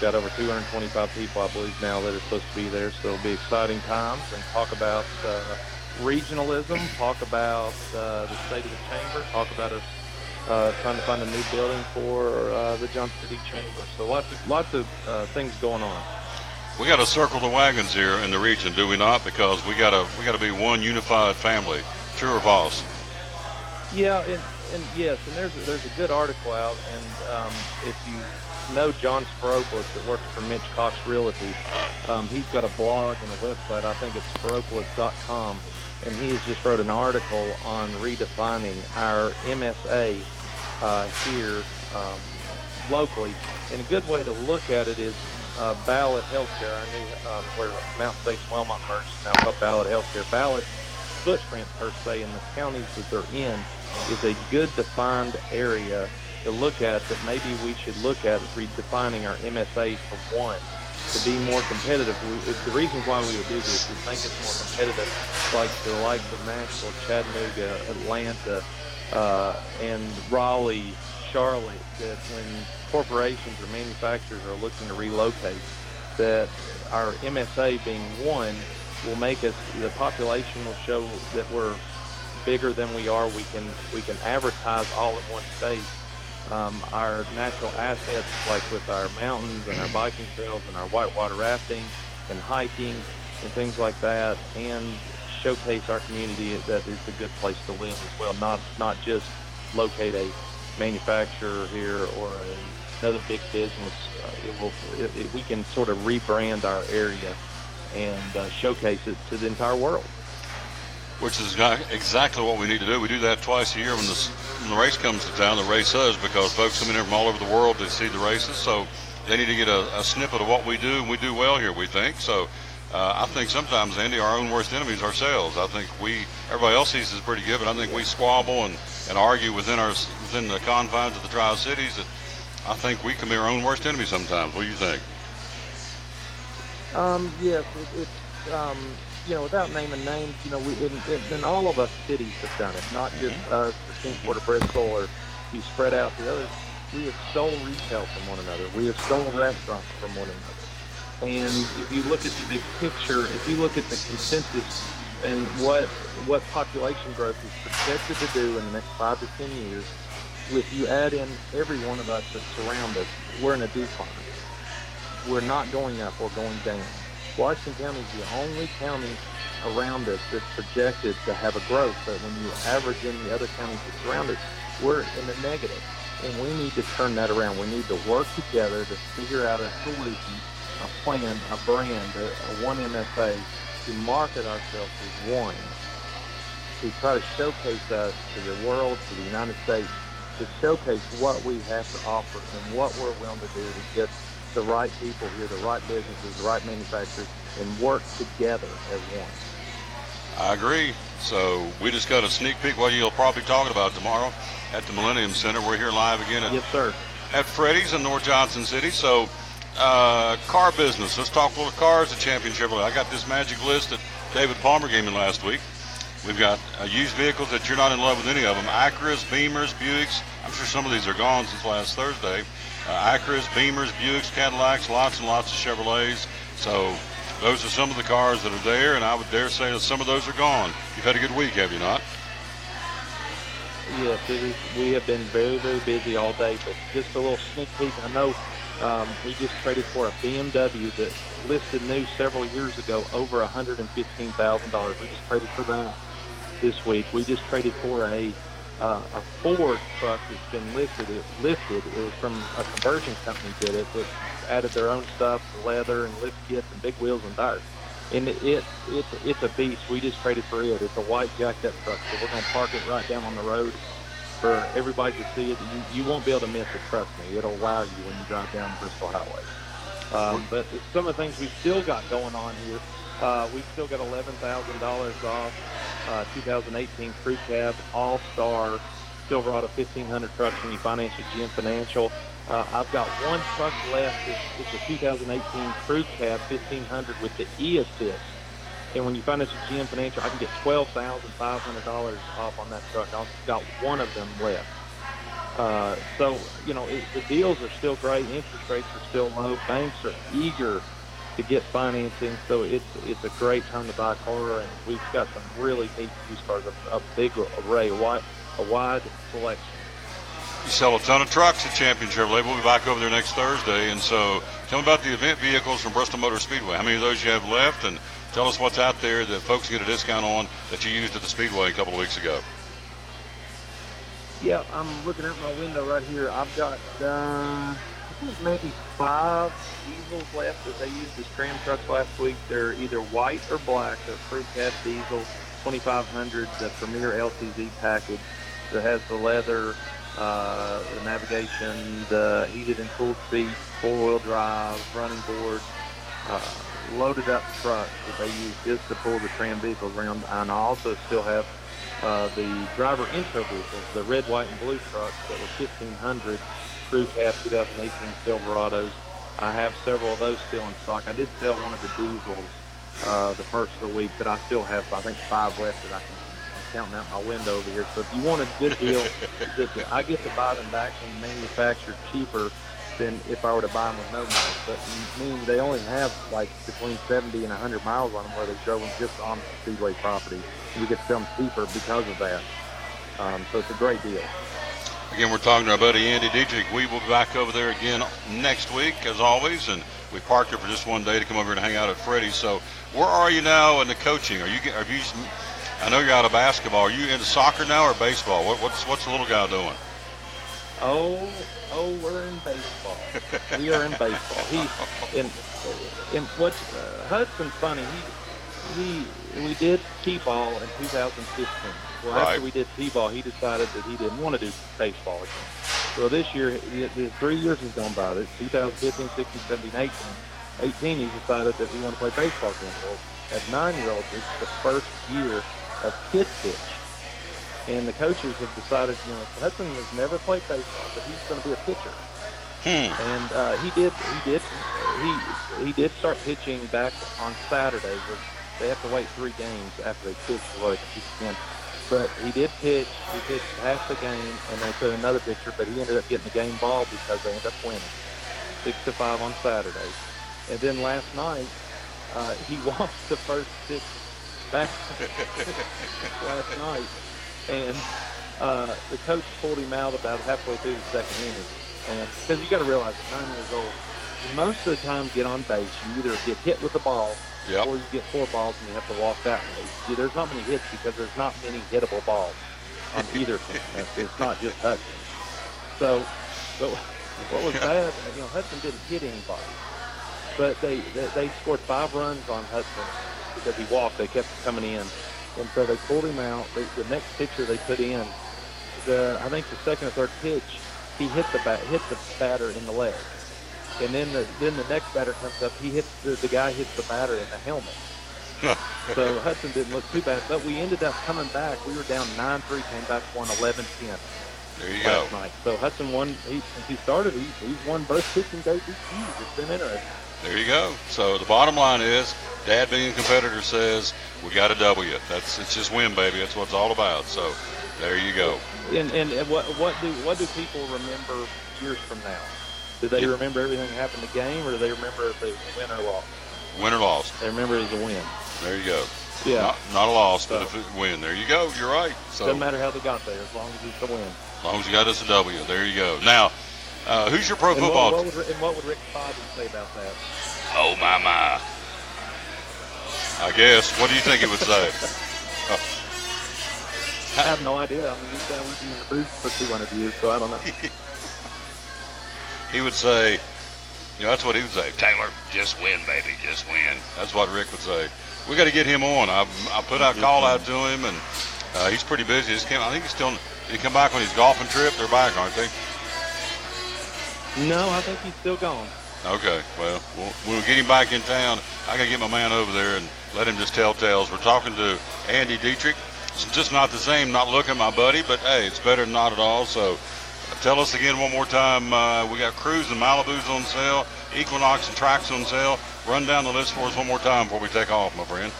got over 225 people, I believe, now that are supposed to be there, so it'll be exciting times, and talk about regionalism, talk about the state of the chamber, talk about us trying to find a new building for the Johnson City Chamber. So lots of things going on. We got to circle the wagons here in the region, do we not? Because we got to be one unified family. True or false? Yeah, and yes, and there's a good article out, and if you know John Sparoklis that works for Mitch Cox Realty, he's got a blog and a website. I think it's sparoklis.com, and he has just wrote an article on redefining our MSA here locally. And a good way to look at it is Ballot Healthcare. I knew where Mountain Station Wellmont merged is now called Ballot Healthcare. Ballot's footprint, per se, in the counties that they're in is a good defined area to look at, that maybe we should look at redefining our MSA for one, to be more competitive. The reasons why we would do this is make it more competitive, like the likes of Nashville, Chattanooga, Atlanta, and Raleigh, Charlotte, that when corporations or manufacturers are looking to relocate, that our MSA being one will make us, the population will show that we're bigger than we are. We can advertise all at one state. Our natural assets, like with our mountains and our biking trails and our whitewater rafting and hiking and things like that, and showcase our community that it's a good place to live as well, not just locate a manufacturer here or another big business. We can sort of rebrand our area and showcase it to the entire world. Which is exactly what we need to do. We do that twice a year when the race comes to town, the race does, because folks come in here from all over the world to see the races. So they need to get a snippet of what we do, and we do well here, we think. So I think sometimes, Andy, our own worst enemies ourselves. I think everybody else sees us pretty good, but I think we squabble and argue within the confines of the Tri-Cities. That I think we can be our own worst enemy sometimes. What do you think? Yes, it's without naming names, and all of us cities have done it, not just us, or Kingsport or Bristol, or you spread out the others. We have stolen retail from one another. We have stolen restaurants from one another. And if you look at the big picture, if you look at the consensus and what population growth is projected to do in the next 5 to 10 years, if you add in every one of us that surround us, we're in a decline. We're not going up or going down. Washington County is the only county around us that's projected to have a growth, but when you average in the other counties that surround us, we're in the negative. And we need to turn that around. We need to work together to figure out a solution, a plan, a brand, a one MFA, to market ourselves as one, to try to showcase us to the world, to the United States, to showcase what we have to offer and what we're willing to do to get the right people here, the right businesses, the right manufacturers, and work together as one. I agree. So we just got a sneak peek what you'll probably be talking about tomorrow at the Millennium Center. We're here live again at Freddy's in North Johnson City. So car business. Let's talk a little cars at Champion Chevrolet. I got this magic list that David Palmer gave me last week. We've got used vehicles that you're not in love with any of them. Acuras, Beamers, Buicks. I'm sure some of these are gone since last Thursday. Acuras, Beamers, Buicks, Cadillacs, lots and lots of Chevrolets. So those are some of the cars that are there, and I would dare say that some of those are gone. You've had a good week, have you not? Yes, we have been very, very busy all day, but just a little sneak peek. I know we just traded for a BMW that listed new several years ago over $115,000. We just traded for that this week. We just traded for a Ford truck that's been listed. It was from a conversion company did it that added their own stuff, leather and lift kits and big wheels and tires. And it's a beast. We just traded for it. It's a white jacked up truck, so we're going to park it right down on the road for everybody to see it. You won't be able to miss it, trust me. It'll wow you when you drive down the Bristol Highway. But some of the things we've still got going on here, we've still got $11,000 off 2018 Crew Cab All-Star Silverado 1500 trucks when you finance at GM Financial. I've got one truck left. It's a 2018 Crew Cab 1500 with the E-Assist. And when you finance at GM Financial, I can get $12,500 off on that truck. I've got one of them left. So, the deals are still great. Interest rates are still low. Banks are eager to get financing. So it's a great time to buy a car. And we've got some really neat used cars, a big array, a wide selection. You sell a ton of trucks at Champion Chevrolet. We'll be back over there next Thursday. And so tell me about the event vehicles from Bristol Motor Speedway. How many of those you have left? And tell us what's out there that folks can get a discount on that you used at the Speedway a couple of weeks ago. Yeah, I'm looking out my window right here. I've got maybe 5 diesels left that they used as tram trucks last week. They're either white or black. They're Crew Cab diesel, 2500, the Premier LTZ package that has the leather, the navigation, the heated and cooled seats, 4-wheel drive, running boards, loaded up trucks that they use just to pull the tram vehicles around. And I also still have the driver intro vehicles, the red, white, and blue trucks that were 1500 Crew Cab 2018 Silverados. I have several of those still in stock. I did sell one of the diesels the first of the week, but I still have, I think, 5 left that I'm counting out my window over here. So if you want a good deal, I get to buy them back from the manufacturer cheaper than if I were to buy them with no miles. But meaning they only have like between 70 and 100 miles on them where they drove them just on the Speedway property. And you get to sell them cheaper because of that. So it's a great deal. Again, we're talking to our buddy Andy Dietrich. We will be back over there again next week, as always, and we parked here for just one day to come over and hang out at Freddy's. So where are you now in the coaching? I know you're out of basketball. Are you into soccer now or baseball? What's the little guy doing? Oh, we're in baseball. We are in baseball. Hudson's funny. We did T-ball in 2015. Well, after we did T-ball, he decided that he didn't want to do baseball again. Well, this year, the 3 years has gone by. It's 2015, 16, 17, 18. 18, he decided that we want to play baseball again. Well, as 9-year-olds, it's the first year of kid pitch. And the coaches have decided, Hudson has never played baseball, but he's going to be a pitcher. And he did start pitching back on Saturday. They have to wait 3 games after they pitch before they can pitch again. But he did pitch. He pitched half the game, and they put another pitcher, but he ended up getting the game ball because they ended up winning 6-5 on Saturday. And then last night, he walked the first 6 back last night, and the coach pulled him out about halfway through the second inning. And because you got to realize, at 9 years old, you most of the time get on base, you either get hit with the ball, or you get 4 balls and you have to walk that way. See, there's not many hits because there's not many hittable balls on either team. It's not just Hudson. So, but what was bad, Hudson didn't hit anybody. But they scored 5 runs on Hudson because he walked. They kept coming in. And so they pulled him out. The next pitcher they put in, I think the second or third pitch, he hit the batter in the leg. And then the next batter comes up. He hits the guy hits the batter in the helmet. So Hudson didn't look too bad. But we ended up coming back. We were down 9-3, came back, won 11-10. There you last go. night. So Hudson won. Since he started, he's won both pitching debuts. It's been interesting. There you go. So the bottom line is, Dad being a competitor says, we got a W. It's just win, baby. That's what it's all about. So there you go. And what do people remember years from now? Do they remember everything that happened in the game, or do they remember if they win or lost? Win or lost. They remember it as a win. There you go. Yeah. Not a loss, but if it's a win. There you go. You're right. So doesn't matter how they got there, as long as it's a win. As long as you got us a W. There you go. Now, who's your pro football team? What would Rick Bobby say about that? Oh, my. I guess. What do you think he would say? I have no idea. I mean, he's been in the booth for 200 years, so I don't know. He would say, that's what he would say. Taylor, just win, baby, just win. That's what Rick would say. We got to get him on. I put out a call out to him, and he's pretty busy. I think he's still. Did he come back on his golfing trip? They're back, aren't they? No, I think he's still gone. Okay, well, we'll get him back in town. I got to get my man over there and let him just tell tales. We're talking to Andy Dietrich. It's just not the same, not looking my buddy, but, hey, it's better than not at all. So tell us again one more time. We got Cruise and Malibu's on sale, Equinox and Trax on sale. Run down the list for us one more time before we take off, my friend.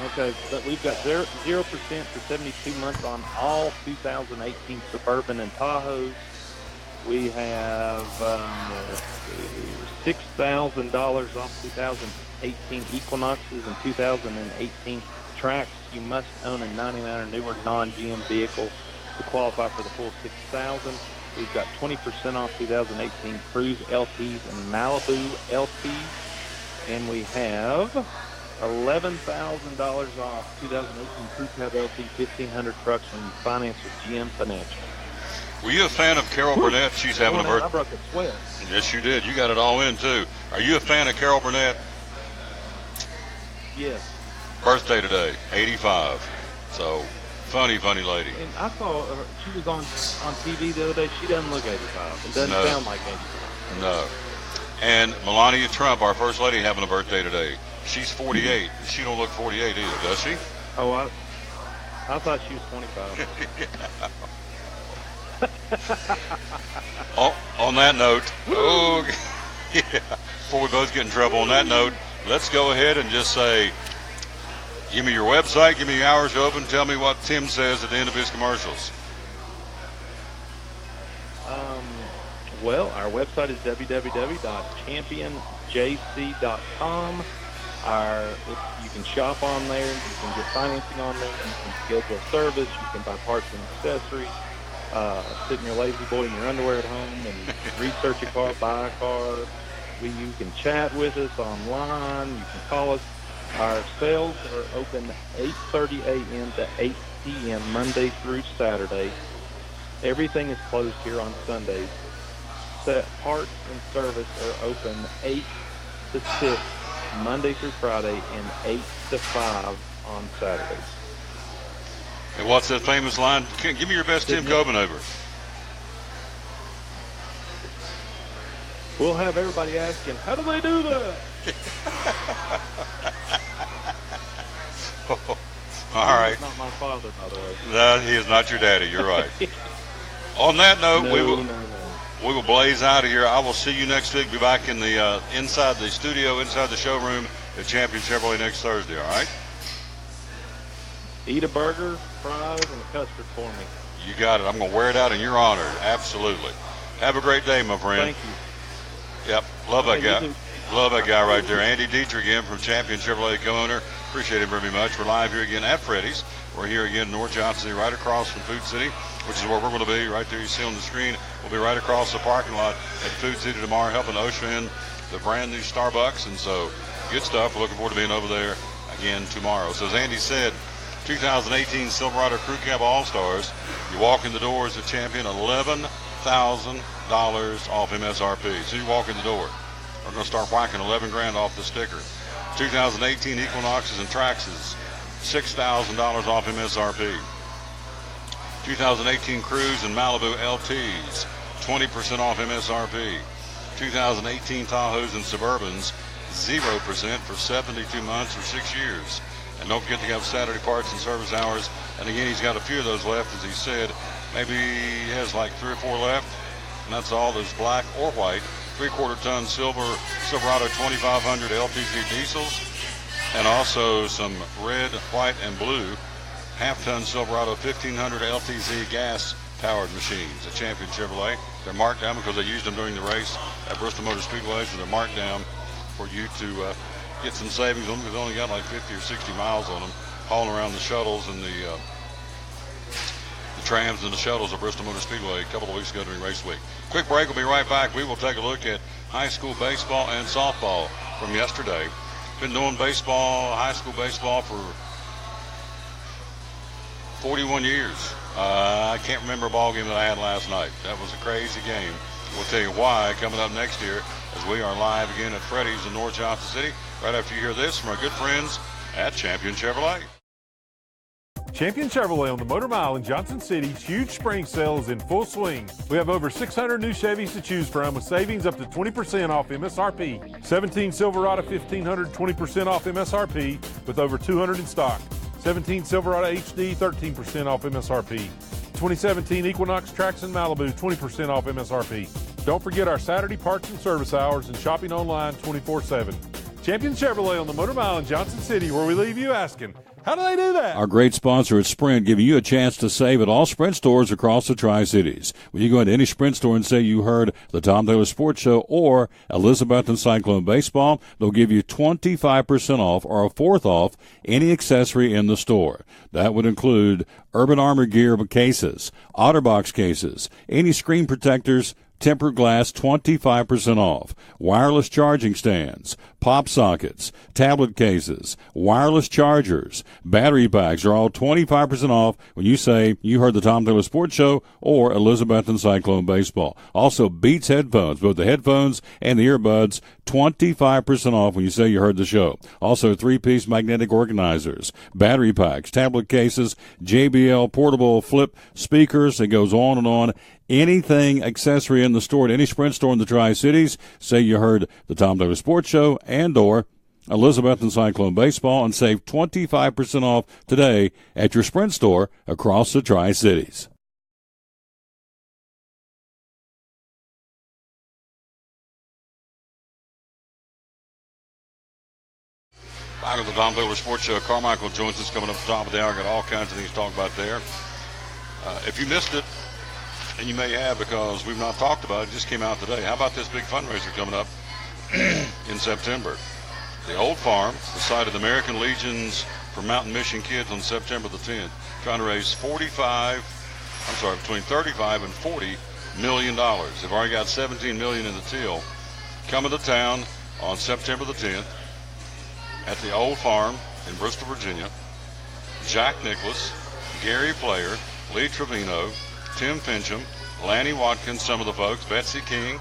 Okay, but we've got 0% for 72 months on all 2018 Suburban and Tahoes. We have $6,000 off 2018 Equinoxes and 2018 Trax. You must own a 99 or newer non-GM vehicle to qualify for the full $6,000. We've got 20% off 2018 Cruise LTs and Malibu LTs. And we have $11,000 off 2018 Crew Cab LT 1500 trucks when you finance with GM Financial. Were you a fan of Carol Burnett? She's having a birthday. I broke a sweat. Yes, you did. You got it all in, too. Are you a fan of Carol Burnett? Yes. Birthday today, 85. So, funny lady. And I saw her, she was on TV the other day. She doesn't look 85. It doesn't sound like 85. No. And Melania Trump, our first lady, having a birthday today. She's 48. She don't look 48 either, does she? Oh, I thought she was 25. On that note, before we both get in trouble, on that note, let's go ahead and just say, give me your website, give me your hours open, tell me what Tim says at the end of his commercials. Well, our website is www.championjc.com. You can shop on there, you can get financing on there, you can schedule service, you can buy parts and accessories. Sit in your lazy boy in your underwear at home and research a car, buy a car. You can chat with us online. You can call us. Our sales are open 8:30 a.m. to 8 p.m. Monday through Saturday. Everything is closed here on Sundays. Parts and service are open 8 to 6 Monday through Friday and 8 to 5 on Saturdays. And what's that famous line? Give me your best Tim Coben over. We'll have everybody asking, how do they do that? All right. He's not my father, by the way. No, he is not your daddy. You're right. On that note, we will blaze out of here. I will see you next week. Be back in the inside the studio, inside the showroom at Champion Chevrolet next Thursday. All right. Eat a burger, fries, and a custard for me. You got it. I'm going to wear it out, and you're honored. Absolutely. Have a great day, my friend. Thank you. Yep. Love that guy. Love that guy right there. Andy Dietrich again from Champion Chevrolet co-owner. Appreciate him very much. We're live here again at Freddy's. We're here again in North Johnson City, right across from Food City, which is where we're going to be. Right there you see on the screen. We'll be right across the parking lot at Food City tomorrow, helping usher in the brand new Starbucks. And so, good stuff. We're looking forward to being over there again tomorrow. So as Andy said, 2018 Silverado Crew Cab All-Stars. You walk in the doors at Champion, $11,000 off MSRP. So you walk in the door. We're going to start whacking $11,000 off the sticker. 2018 Equinoxes and Traxxas, $6,000 off MSRP. 2018 Cruise and Malibu LTs, 20% off MSRP. 2018 Tahoes and Suburbans, 0% for 72 months or 6 years. And don't forget to have Saturday parts and service hours. And again, he's got a few of those left, as he said. Maybe he has like 3 or 4 left. And that's all. There's black or white. 3/4 ton Silverado 2500 LTZ diesels. And also some red, white, and blue half-ton Silverado 1500 LTZ gas-powered machines at Champion Chevrolet. They're marked down because they used them during the race at Bristol Motor Speedway, so they're marked down for you to get some savings on them, because they only got like 50 or 60 miles on them, hauling around the shuttles and the trams and the shuttles at Bristol Motor Speedway a couple of weeks ago during race week. Quick break. We'll be right back. We will take a look at high school baseball and softball from yesterday. Been doing baseball, high school baseball for 41 years. I can't remember a ball game that I had last night. That was a crazy game. We'll tell you why coming up next year as we are live again at Freddy's in North Johnson City. Right after you hear this from our good friends at Champion Chevrolet. Champion Chevrolet on the Motor Mile in Johnson City's huge spring sale is in full swing. We have over 600 new Chevys to choose from with savings up to 20% off MSRP. 17 Silverado 1500, 20% off MSRP with over 200 in stock. 17 Silverado HD, 13% off MSRP. 2017 Equinox Trax and Malibu, 20% off MSRP. Don't forget our Saturday parts and service hours and shopping online 24/7. Champion Chevrolet on the Motor Mile in Johnson City, where we leave you asking, how do they do that? Our great sponsor at Sprint, giving you a chance to save at all Sprint stores across the Tri-Cities. When you go into any Sprint store and say you heard the Tom Taylor Sports Show or Elizabethton Cyclone Baseball, they'll give you 25% off or a fourth off any accessory in the store. That would include Urban Armor gear cases, OtterBox cases, any screen protectors, tempered glass, 25% off. Wireless charging stands, pop sockets, tablet cases, wireless chargers, battery packs are all 25% off when you say you heard the Tom Taylor Sports Show or Elizabethton Cyclone Baseball. Also, Beats headphones, both the headphones and the earbuds, 25% off when you say you heard the show. Also, 3-piece magnetic organizers, battery packs, tablet cases, JBL portable flip speakers. It goes on and on. Anything accessory in the store at any Sprint store in the Tri-Cities, say you heard the Tom Taylor Sports Show and or Elizabethton Cyclone Baseball, and save 25% off today at your Sprint store across the Tri-Cities. Back at the Tom Taylor Sports Show, Carmichael joins us coming up the top of the hour. Got all kinds of things to talk about there. If you missed it, and you may have because we've not talked about it, just came out today. How about this big fundraiser coming up in September? The Old Farm, the site of the American Legions for Mountain Mission Kids on September the 10th, trying to raise between 35 and $40 million. They've already got $17 million in the till. Coming to town on September the 10th at the Old Farm in Bristol, Virginia. Jack Nicklaus, Gary Player, Lee Trevino, Tim Fincham, Lanny Watkins, some of the folks, Betsy King,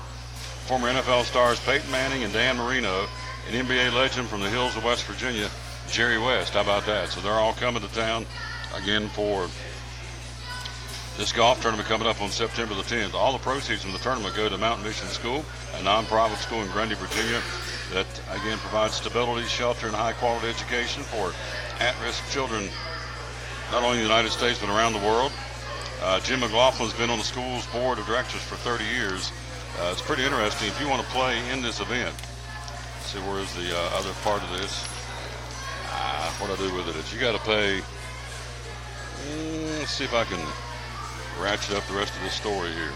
former NFL stars Peyton Manning and Dan Marino, an NBA legend from the hills of West Virginia, Jerry West. How about that? So they're all coming to town again for This golf tournament coming up on September the 10th. All the proceeds from the tournament go to Mountain Mission School, a non-profit school in Grundy, Virginia, that, again, provides stability, shelter, and high-quality education for at-risk children, not only in the United States, but around the world. Jim McLaughlin's been on the school's board of directors for 30 years. It's pretty interesting. If you want to play in this event, let's see, where is the other part of this? What I do with it is you got to pay, let's see if I can ratchet up the rest of this story here.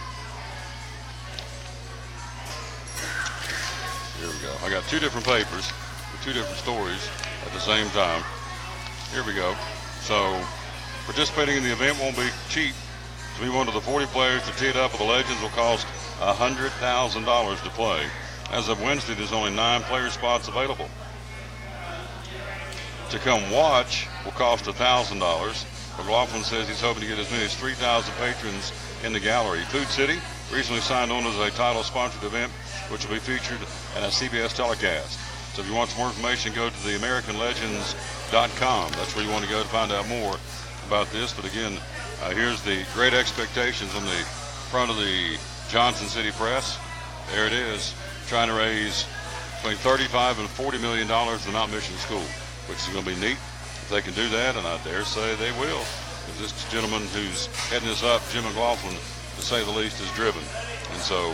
Here we go. I got two different papers with two different stories at the same time. Here we go. So, participating in the event won't be cheap. To be one of the 40 players to tee it up with the Legends will cost $100,000 to play. As of Wednesday, there's only 9 player spots available. To come watch will cost $1,000. McLaughlin says he's hoping to get as many as 3,000 patrons in the gallery. Food City recently signed on as a title-sponsored event, which will be featured in a CBS telecast. So if you want some more information, go to theamericanlegends.com. That's where you want to go to find out more about this. But again, here's the great expectations on the front of the Johnson City Press. There it is, trying to raise between $35 and $40 million for the Mountain Mission School, which is going to be neat. If they can do that, and I dare say they will, because this gentleman who's heading this up, Jim McLaughlin, to say the least, is driven. And so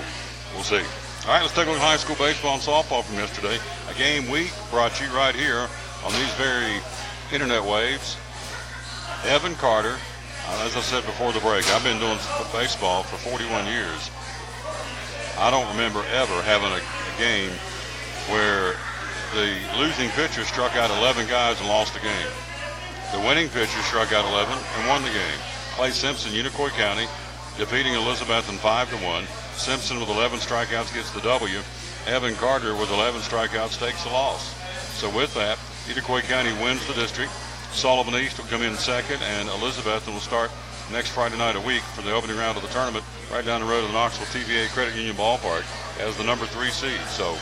we'll see. All right, let's take a look at high school baseball and softball from yesterday. A game week brought to you right here on these very internet waves. Evan Carter, as I said before the break, I've been doing baseball for 41 years. I don't remember ever having a game where the losing pitcher struck out 11 guys and lost the game. The winning pitcher struck out 11 and won the game. Clay Simpson, Unicoi County, defeating Elizabethton 5-1. Simpson with 11 strikeouts gets the W. Evan Carter with 11 strikeouts takes the loss. So with that, Unicoi County wins the district. Sullivan East will come in second, and Elizabethton will start next Friday night a week for the opening round of the tournament right down the road of the Knoxville TVA Credit Union Ballpark as the number 3 seed. So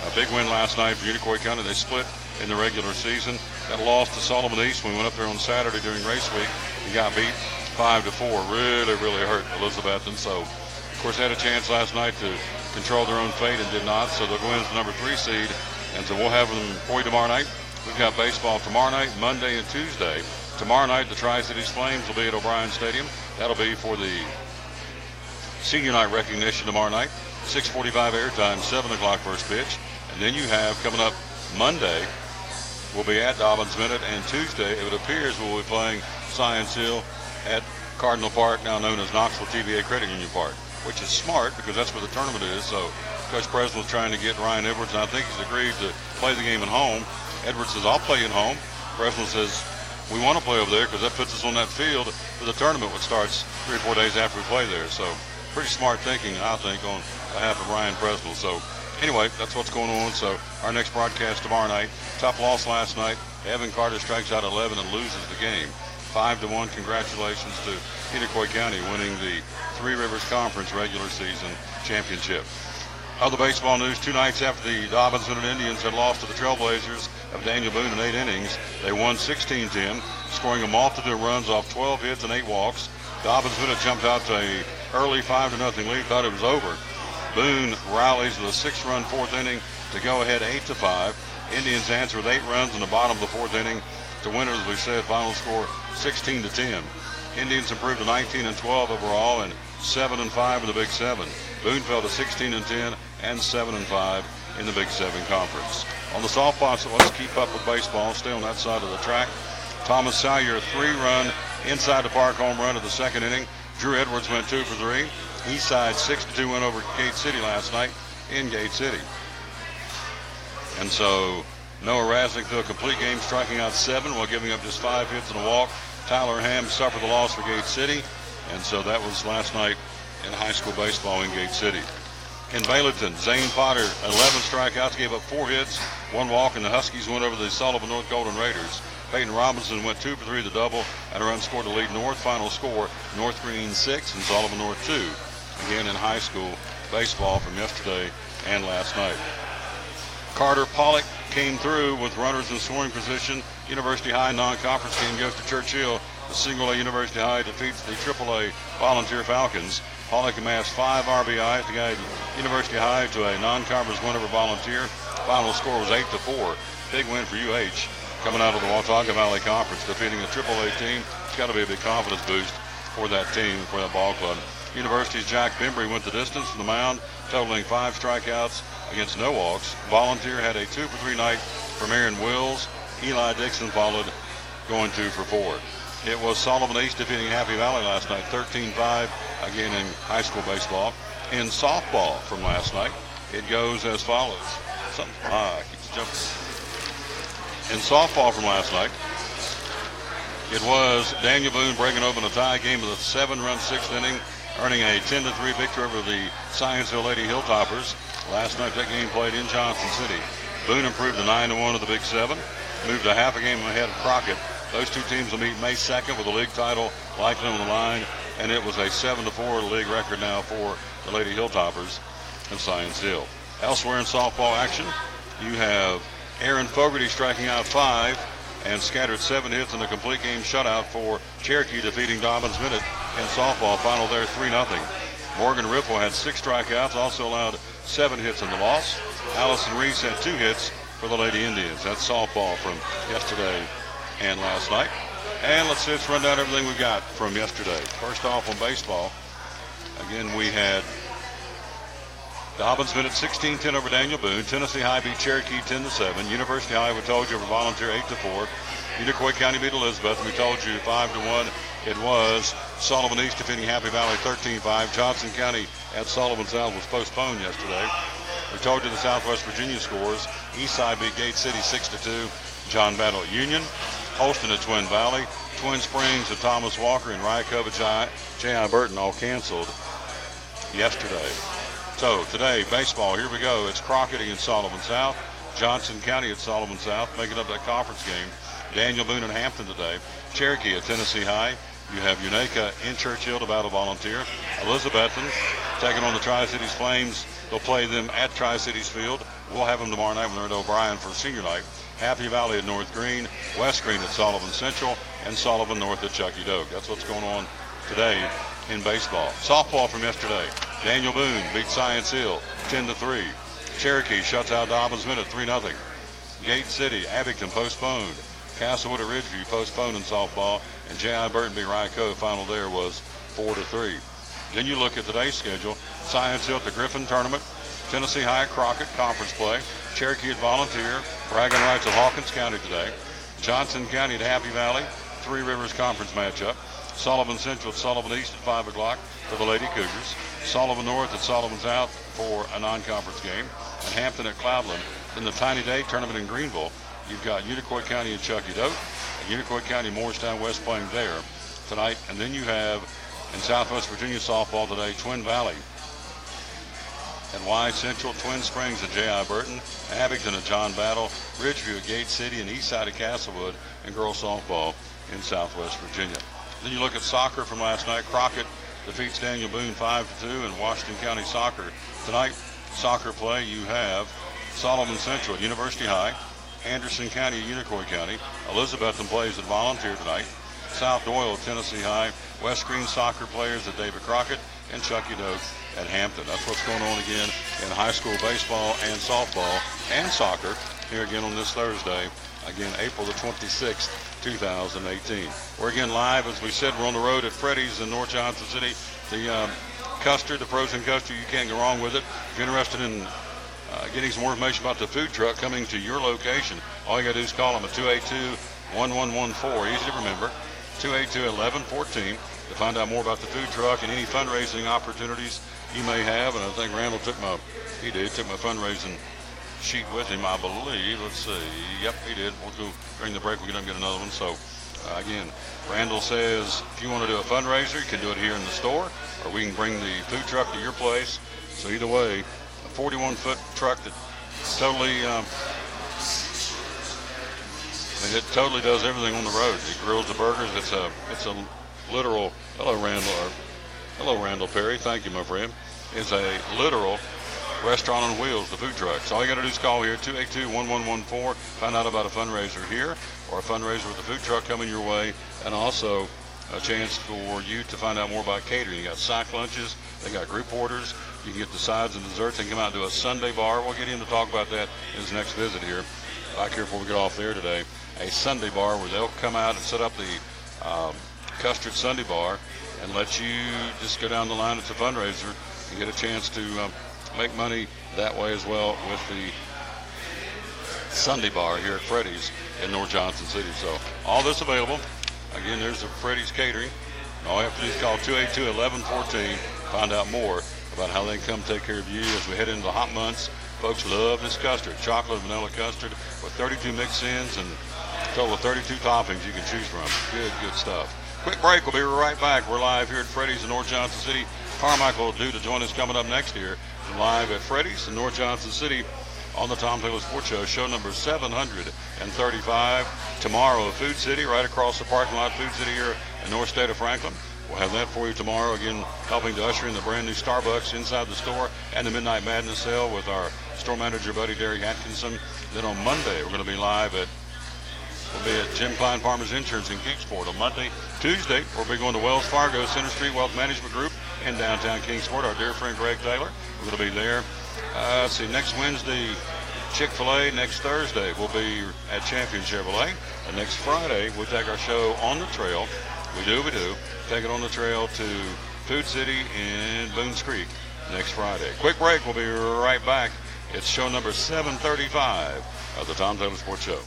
a big win last night for Unicoi County. They split in the regular season. That loss to Sullivan East when we went up there on Saturday during race week and got beat 5-4. Really hurt Elizabethton. So, of course, they had a chance last night to control their own fate and did not. So they'll go in as the number 3 seed. And so we'll have them for you tomorrow night. We've got baseball tomorrow night, Monday, and Tuesday. Tomorrow night, the Tri-Cities Flames will be at O'Brien Stadium. That'll be for the senior night recognition tomorrow night. 6:45 airtime, 7 o'clock first pitch. And then you have coming up Monday, we'll be at Dobbins Minute, and Tuesday, it appears we'll be playing Science Hill at Cardinal Park, now known as Knoxville TVA Credit Union Park, which is smart because that's where the tournament is. So Coach Presnell's trying to get Ryan Edwards, and I think he's agreed to play the game at home. Edwards says, I'll play at home. Presnell says, we want to play over there because that puts us on that field for the tournament, which starts 3 or 4 days after we play there. So pretty smart thinking, I think, on behalf of Ryan Presnell. So anyway, that's what's going on. So our next broadcast tomorrow night. Tough loss last night. Evan Carter strikes out 11 and loses the game. 5-1. Congratulations to Unicoi County winning the Three Rivers Conference regular season championship. Other baseball news, 2 nights after the Dobbins Minute Indians had lost to the Trailblazers of Daniel Boone in 8 innings, they won 16-10, scoring a multitude of runs off 12 hits and 8 walks. Dobbins Minute jumped out to a early 5-0 lead, thought it was over. Boone rallies with a 6-run 4th inning to go ahead 8-5. Indians answer with 8 runs in the bottom of the 4th inning to win it, as we said, final score 16-10. Indians improved to 19-12 overall and 7-5 in the Big 7. Boone fell to 16-10 and 7-5 in the Big 7 Conference. On the softball, so let's keep up with baseball. Stay on that side of the track. Thomas Salyer, 3-run inside the park home run of the 2nd inning. Drew Edwards went 2 for 3. Eastside 6-2 win over Gate City last night in Gate City. And so Noah Rasnick threw a complete game, striking out 7 while giving up just 5 hits and a walk. Tyler Ham suffered the loss for Gate City. And so that was last night in high school baseball in Gate City. In Baylorton, Zane Potter, 11 strikeouts, gave up 4 hits, 1 walk, and the Huskies went over the Sullivan North Golden Raiders. Peyton Robinson went 2 for 3 the double, and a run scored to lead North. Final score, North Green 6 and Sullivan North 2. Again in high school baseball from yesterday and last night. Carter Pollock came through with runners in scoring position. University High non-conference game goes to Churchill The single-A University High defeats the AAA Volunteer Falcons. Pollock amassed 5 RBIs to guide University High to a non-conference win over Volunteer. Final score was 8-4. Big win for UH coming out of the Watauga Valley Conference, defeating a AAA team. It's got to be a big confidence boost for that team, for that ball club. University's Jack Bembry went the distance from the mound, totaling 5 strikeouts against no walks. Volunteer had a 2-for-3 night from Aaron Wills. Eli Dixon followed, going 2 for 4. It was Sullivan East defeating Happy Valley last night, 13-5, again in high school baseball. In softball from last night, it goes as follows. Keeps jumping. In softball from last night, it was Daniel Boone breaking open a tie game of the 7-run 6th inning, earning a 10-3 victory over the Scienceville Lady Hilltoppers. Last night that game played in Johnson City. Boone improved to 9-1 of the Big 7, moved a half a game ahead of Crockett. Those two teams will meet May 2nd with the league title likely on the line, and it was a 7-4 league record now for the Lady Hilltoppers and Scienceville. Elsewhere in softball action, you have Aaron Fogarty striking out 5 and scattered 7 hits in a complete game shutout for Cherokee, defeating Dobbins Minute in softball. Final there 3-0. Morgan Ripple had 6 strikeouts, also allowed 7 hits in the loss. Allison Reese had 2 hits for the Lady Indians. That's softball from yesterday and last night. And let's run down everything we got from yesterday. First off on baseball, again we had Dobbins Minute 16-10 over Daniel Boone. Tennessee High beat Cherokee 10-7. University High, we told you, over Volunteer 8-4. Unicoi County beat Elizabeth, and we told you 5-1. It was Sullivan East defeating Happy Valley 13-5. Johnson County at Sullivan South was postponed yesterday. We told you the Southwest Virginia scores. Eastside beat Gate City 6-2. John Battle at Union. Holston at Twin Valley. Twin Springs at Thomas Walker, and Rycove at J.I. Burton all canceled yesterday. So today, baseball, here we go. It's Crockett against Sullivan South. Johnson County at Sullivan South, making up that conference game. Daniel Boone and Hampton today. Cherokee at Tennessee High. You have Unaka in Churchill to battle Volunteer. Elizabethton taking on the Tri-Cities Flames. They'll play them at Tri-Cities Field. We'll have them tomorrow night when they're at O'Brien for senior night. Happy Valley at North Green. West Green at Sullivan Central. And Sullivan North at Chucky Doak. That's what's going on today in baseball. Softball from yesterday. Daniel Boone beats Scienceville 10-3. Cherokee shuts out Dobbins Minute 3-0. Gate City, Abington postponed. Castlewood at Ridgeview postponed in softball. And J.I. Burton beat Rycove. Final there was 4-3. Then you look at today's schedule. Scienceville at the Griffin Tournament. Tennessee High at Crockett Conference play. Cherokee at Volunteer. Bragging Rights at Hawkins County today. Johnson County at Happy Valley. Three Rivers Conference matchup. Sullivan Central at Sullivan East at 5 o'clock for the Lady Cougars. Sullivan North at Sullivan South for a non-conference game. And Hampton at Cloudland. In the Tiny Day tournament in Greenville, you've got Unicoi County and Chucky Doak. And Unicoi County Morristown West playing there tonight. And then you have in Southwest Virginia softball today, Twin Valley at Y Central, Twin Springs at J.I. Burton, Abington at John Battle, Ridgeview at Gate City, and Eastside at Castlewood, and girls softball in Southwest Virginia. Then you look at soccer from last night. Crockett defeats Daniel Boone 5-2 in Washington County Soccer. Tonight, soccer play, you have Sullivan Central at University High, Anderson County at Unicoi County, Elizabethton plays at Volunteer tonight, South Doyle at Tennessee High, West Green soccer players at David Crockett, and Chucky Doak at Hampton. That's what's going on again in high school baseball and softball and soccer here again on this Thursday, again April the 26th, 2018. We're again live, as we said, we're on the road at Freddy's in North Johnson City. The custard, the frozen custard, you can't go wrong with it. If you're interested in getting some more information about the food truck coming to your location, all you got to do is call them at 282-1114. Easy to remember, 282-1114 to find out more about the food truck and any fundraising opportunities you may have. And I think Randall took my fundraising sheet with him, I believe. Let's see. Yep, he did. We'll go during the break. We're going to get another one. So, again, Randall says if you want to do a fundraiser, you can do it here in the store, or we can bring the food truck to your place. So either way, a 41-foot truck that totally, it totally does everything on the road. It grills the burgers. It's a literal. Hello, Randall Perry. Thank you, my friend. It's a literal Restaurant on Wheels, the food trucks. All you got to do is call here, 282-1114. Find out about a fundraiser here or a fundraiser with the food truck coming your way, and also a chance for you to find out more about catering. You got sack lunches, they got group orders. You can get the sides and desserts and come out and do a Sunday bar. We'll get him to talk about that in his next visit here. Back here before we get off there today, a Sunday bar where they'll come out and set up the custard Sunday bar and let you just go down the line. It's a fundraiser and get a chance to make money that way as well with the Sunday bar here at Freddy's in North Johnson City. So all this available. Again, there's the Freddy's Catering. All you have to do is call 282-1114. Find out more about how they can come take care of you as we head into the hot months. Folks love this custard, chocolate vanilla custard with 32 mix-ins and a total of 32 toppings you can choose from. Good stuff. Quick break. We'll be right back. We're live here at Freddy's in North Johnson City. Carmichael due to join us coming up next year. Live at Freddy's in North Johnson City on the Tom Taylor Sports Show, show number 735. Tomorrow, Food City, right across the parking lot, Food City here in North State of Franklin. We'll have that for you tomorrow, again, helping to usher in the brand new Starbucks inside the store and the Midnight Madness sale with our store manager, buddy Derry Atkinson. Then on Monday, we're going to be live at Jim Klein Farmers Insurance in Kingsport on Monday. Tuesday, we'll be going to Wells Fargo Center Street Wealth Management Group in downtown Kingsport. Our dear friend Greg Taylor, we're going to be there. Let's see, next Wednesday, Chick-fil-A. Next Thursday, we'll be at Champion Chevrolet. And next Friday, we'll take our show on the trail. We do. Take it on the trail to Food City in Boones Creek next Friday. Quick break. We'll be right back. It's show number 735 of the Tom Taylor Sports Show.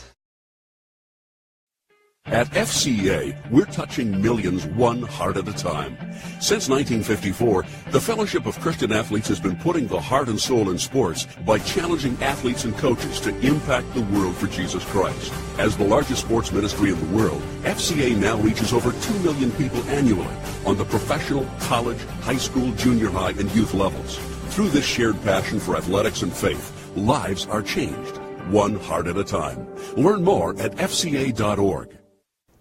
At FCA, we're touching millions one heart at a time. Since 1954, the Fellowship of Christian Athletes has been putting the heart and soul in sports by challenging athletes and coaches to impact the world for Jesus Christ. As the largest sports ministry in the world, FCA now reaches over 2 million people annually on the professional, college, high school, junior high, and youth levels. Through this shared passion for athletics and faith, lives are changed, one heart at a time. Learn more at fca.org.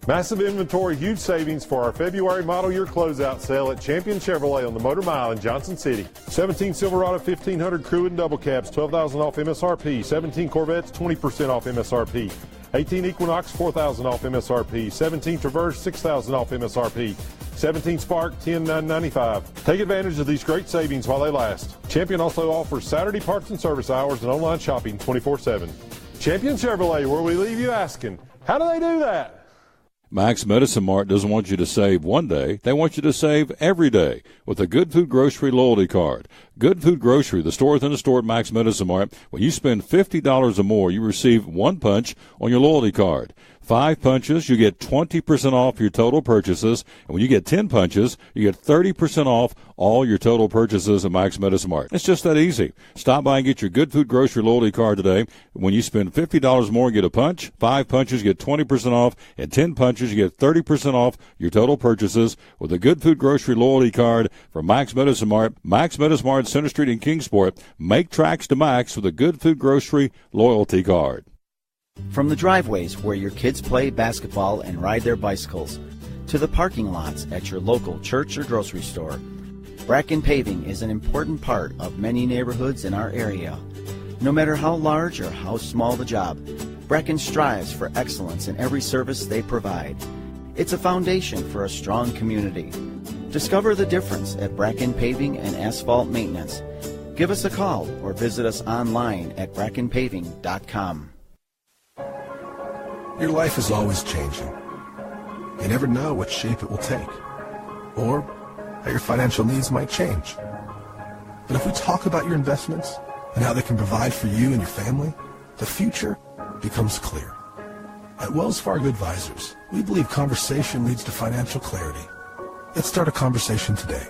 Massive inventory, huge savings for our February model year closeout sale at Champion Chevrolet on the Motor Mile in Johnson City. 17 Silverado 1500 Crew and Double Cabs, $12,000 off MSRP. 17 Corvettes, 20% off MSRP. 18 Equinox, $4,000 off MSRP. 17 Traverse, $6,000 off MSRP. 17 Spark, $10,995. Take advantage of these great savings while they last. Champion also offers Saturday parts and service hours and online shopping 24/7. Champion Chevrolet, where we leave you asking, how do they do that? Max Medicine Mart doesn't want you to save one day. They want you to save every day with a Good Food Grocery loyalty card. Good Food Grocery, the store within the store at Max Medicine Mart. When you spend $50 or more, you receive one punch on your loyalty card. 5 punches, you get 20% off your total purchases. And when you get 10 punches, you get 30% off all your total purchases at Max Medicine Mart. It's just that easy. Stop by and get your Good Food Grocery loyalty card today. When you spend $50 more, get a punch. 5 punches, you get 20% off. And 10 punches, you get 30% off your total purchases with a Good Food Grocery loyalty card from Max Medicine Mart. Max Medicine Mart, Center Street in Kingsport. Make tracks to Max with a Good Food Grocery loyalty card. From the driveways where your kids play basketball and ride their bicycles, to the parking lots at your local church or grocery store, Bracken Paving is an important part of many neighborhoods in our area. No matter how large or how small the job, Bracken strives for excellence in every service they provide. It's a foundation for a strong community. Discover the difference at Bracken Paving and Asphalt Maintenance. Give us a call or visit us online at brackenpaving.com. Your life is always changing. You never know what shape it will take, or how your financial needs might change. But if we talk about your investments and how they can provide for you and your family, the future becomes clear. At Wells Fargo Advisors, we believe conversation leads to financial clarity. Let's start a conversation today.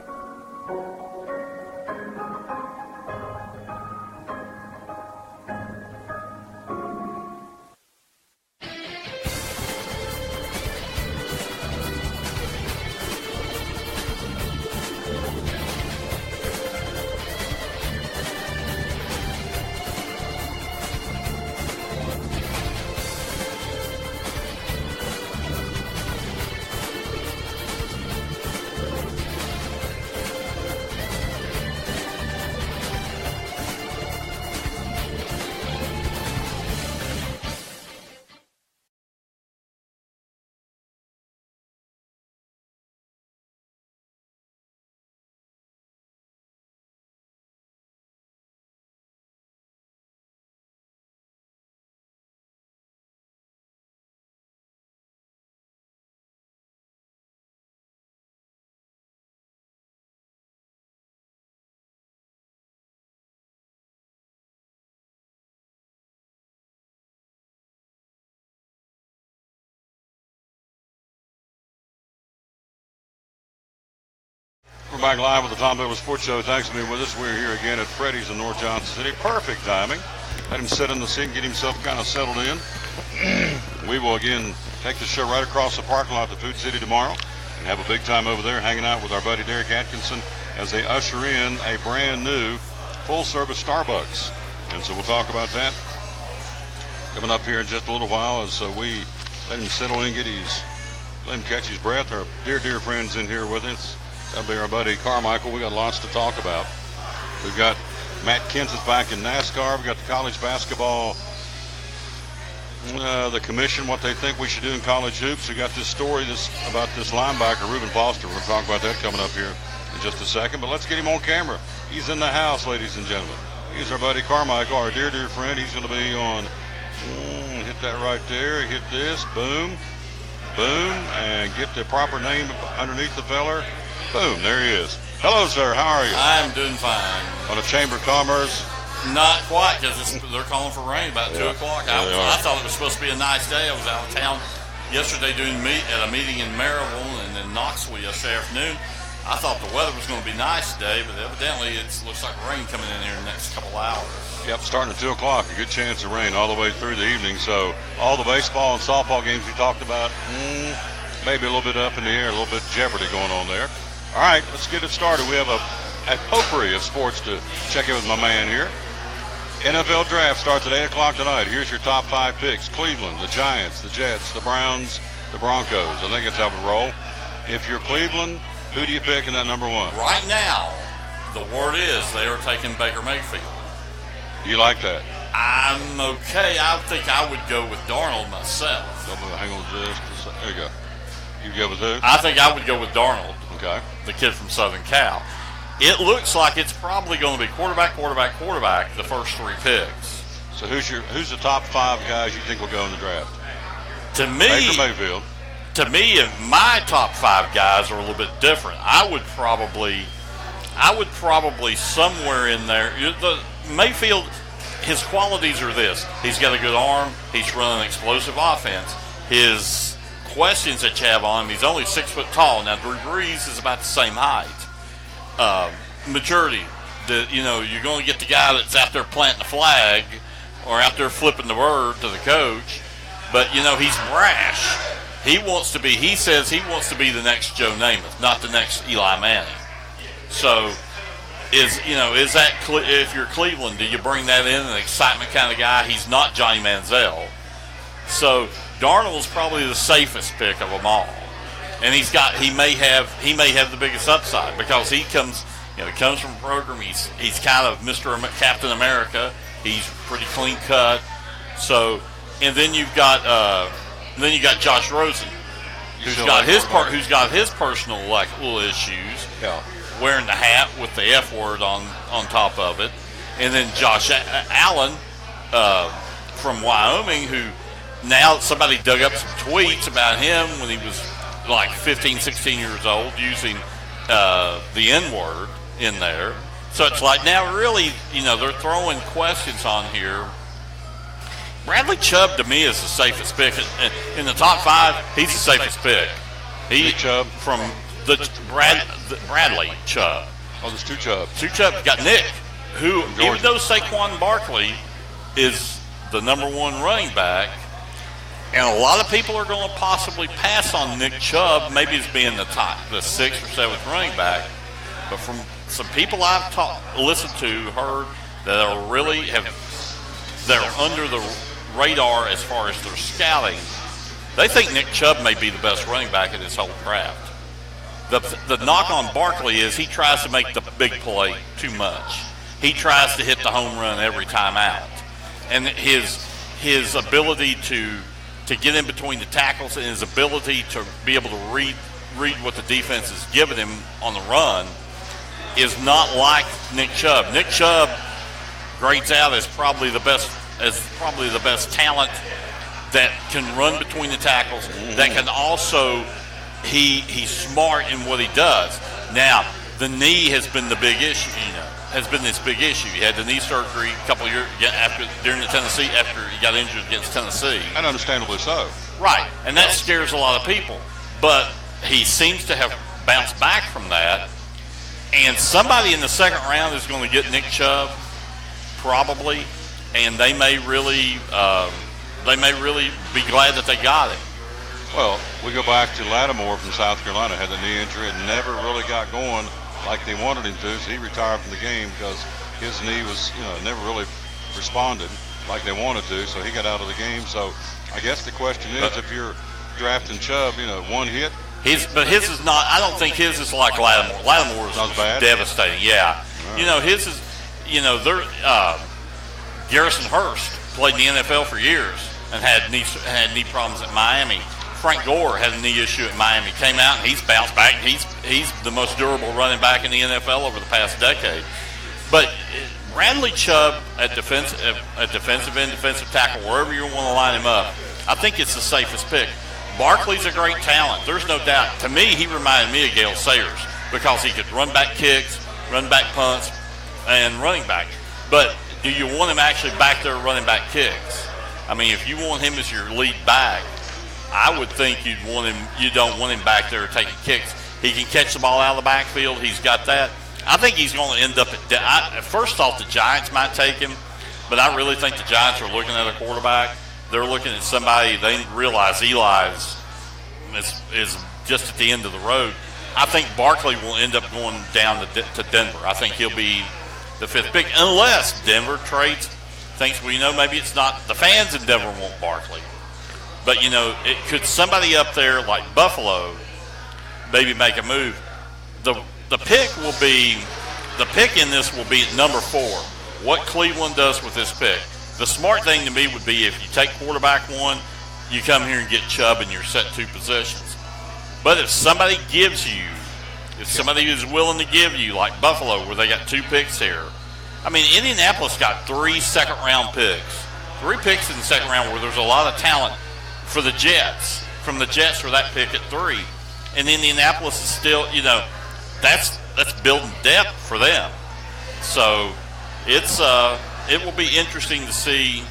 We're back live with the Tom Douglas Sports Show. Thanks for being with us. We're here again at Freddy's in North Johnson City. Perfect timing. Let him sit in the seat and get himself kind of settled in. We will again take the show right across the parking lot to Food City tomorrow and have a big time over there hanging out with our buddy Derek Atkinson as they usher in a brand new full-service Starbucks. And so we'll talk about that coming up here in just a little while as we let him settle in, let him catch his breath. Our dear friends in here with us. That'll be our buddy Carmichael. We got lots to talk about. We've got Matt Kenseth back in NASCAR. We've got the college basketball, the commission, what they think we should do in college hoops. We got this story about this linebacker, Reuben Foster. We're going to talk about that coming up here in just a second. But let's get him on camera. He's in the house, ladies and gentlemen. He's our buddy Carmichael, our dear friend. He's going to be on, hit that right there, hit this, boom, and get the proper name underneath the feller. Boom, there he is. Hello, sir. How are you? I'm doing fine. On the Chamber of Commerce? Not quite, because they're calling for rain about 2 o'clock. I thought it was supposed to be a nice day. I was out of town yesterday at a meeting in Maryville and in Knoxville yesterday afternoon. I thought the weather was going to be nice today, but evidently it looks like rain coming in here in the next couple hours. Yep, starting at 2 o'clock. A good chance of rain all the way through the evening. So all the baseball and softball games we talked about, maybe a little bit up in the air, a little bit jeopardy going on there. All right, let's get it started. We have a potpourri of sports to check in with my man here. NFL Draft starts at 8 o'clock tonight. Here's your top 5 picks. Cleveland, the Giants, the Jets, the Browns, the Broncos. I think that's how we roll. If you're Cleveland, who do you pick in that number 1? Right now, the word is they are taking Baker Mayfield. You like that? I'm okay. I think I would go with Darnold myself. Hang on just a second. There you go. You go with who? I think I would go with Darnold. Okay. The kid from Southern Cal. It looks like it's probably going to be quarterback, the first 3 picks. So who's the top 5 guys you think will go in the draft? To me, Baker Mayfield. To me, my top 5 guys are a little bit different. I would probably somewhere in there. The Mayfield, his qualities are this: he's got a good arm. He's running an explosive offense. His questions that you have on him, he's only 6 foot tall. Now Drew Brees is about the same height. Maturity, you're going to get the guy that's out there planting the flag or out there flipping the bird to the coach, but he's brash. He says he wants to be the next Joe Namath, not the next Eli Manning. So if you're Cleveland, do you bring that in, an excitement kind of guy? He's not Johnny Manziel. So Darnold's probably the safest pick of them all. And he may have the biggest upside because he comes from a program. He's kind of Mr. Captain America. He's pretty clean cut. So, and then you've got Josh Rosen, who's got his personal little issues. Yeah. Wearing the hat with the F word on top of it, and then Josh Allen from Wyoming, who now somebody dug up some tweets about him when he was like 15, 16 years old, using the N-word in there. So it's like now really, they're throwing questions on here. Bradley Chubb, to me, is the safest pick. In the top 5, he's the safest pick. Chubb? From Bradley Chubb. Oh, there's 2 Chubbs. 2 Chubbs. Got Nick, who, even though Saquon Barkley is the number 1 running back, and a lot of people are going to possibly pass on Nick Chubb, maybe as being the 6th or 7th running back. But from some people I've listened to, heard that they're under the radar as far as their scouting, they think Nick Chubb may be the best running back in this whole draft. The knock on Barkley is he tries to make the big play too much. He tries to hit the home run every time out, and his ability to get in between the tackles and his ability to be able to read what the defense is giving him on the run is not like Nick Chubb. Nick Chubb grades out as probably the best talent that can run between the tackles. That can also he's smart in what he does. Now the knee has been the big issue. Has been this big issue. He had the knee surgery a couple of years after he got injured against Tennessee. And understandably so. Right, and that scares a lot of people. But he seems to have bounced back from that. And somebody in the second round is going to get Nick Chubb, probably, and they may really be glad that they got him. Well, we go back to Lattimore from South Carolina, had the knee injury and never really got going like they wanted him to, so he retired from the game because his knee was, never really responded like they wanted to, so he got out of the game. So I guess the question is, if you're drafting Chubb, one hit. But his is not. I don't think his is like Lattimore. Lattimore is devastating. Yeah, Right. His is. They're Garrison Hurst played in the NFL for years and had knee problems at Miami. Frank Gore had a knee issue at Miami. Came out and he's bounced back. He's the most durable running back in the NFL over the past decade. But Bradley Chubb at defensive end, defensive tackle, wherever you want to line him up, I think it's the safest pick. Barkley's a great talent. There's no doubt. To me, he reminded me of Gale Sayers because he could run back kicks, run back punts, and running back. But do you want him actually back there running back kicks? I mean, if you want him as your lead back, I would think you don't want him back there taking kicks. He can catch the ball out of the backfield. He's got that. I think he's going to end up I first thought the Giants might take him, but I really think the Giants are looking at a quarterback. They're looking at somebody they realize Eli is just at the end of the road. I think Barkley will end up going down to Denver. I think he'll be the fifth pick, unless Denver thinks, maybe it's not. The fans in Denver want Barkley. But, could somebody up there like Buffalo maybe make a move? The pick in this will be at number 4. What Cleveland does with this pick. The smart thing to me would be if you take quarterback 1, you come here and get Chubb and you're set 2 positions. But if somebody is willing to give you, like Buffalo, where they got 2 picks here. I mean, Indianapolis got 3 second-round picks. 3 picks in the second round where there's a lot of talent for the Jets. From the Jets for that pick at 3. And Indianapolis is still, that's building depth for them. So it will be interesting to see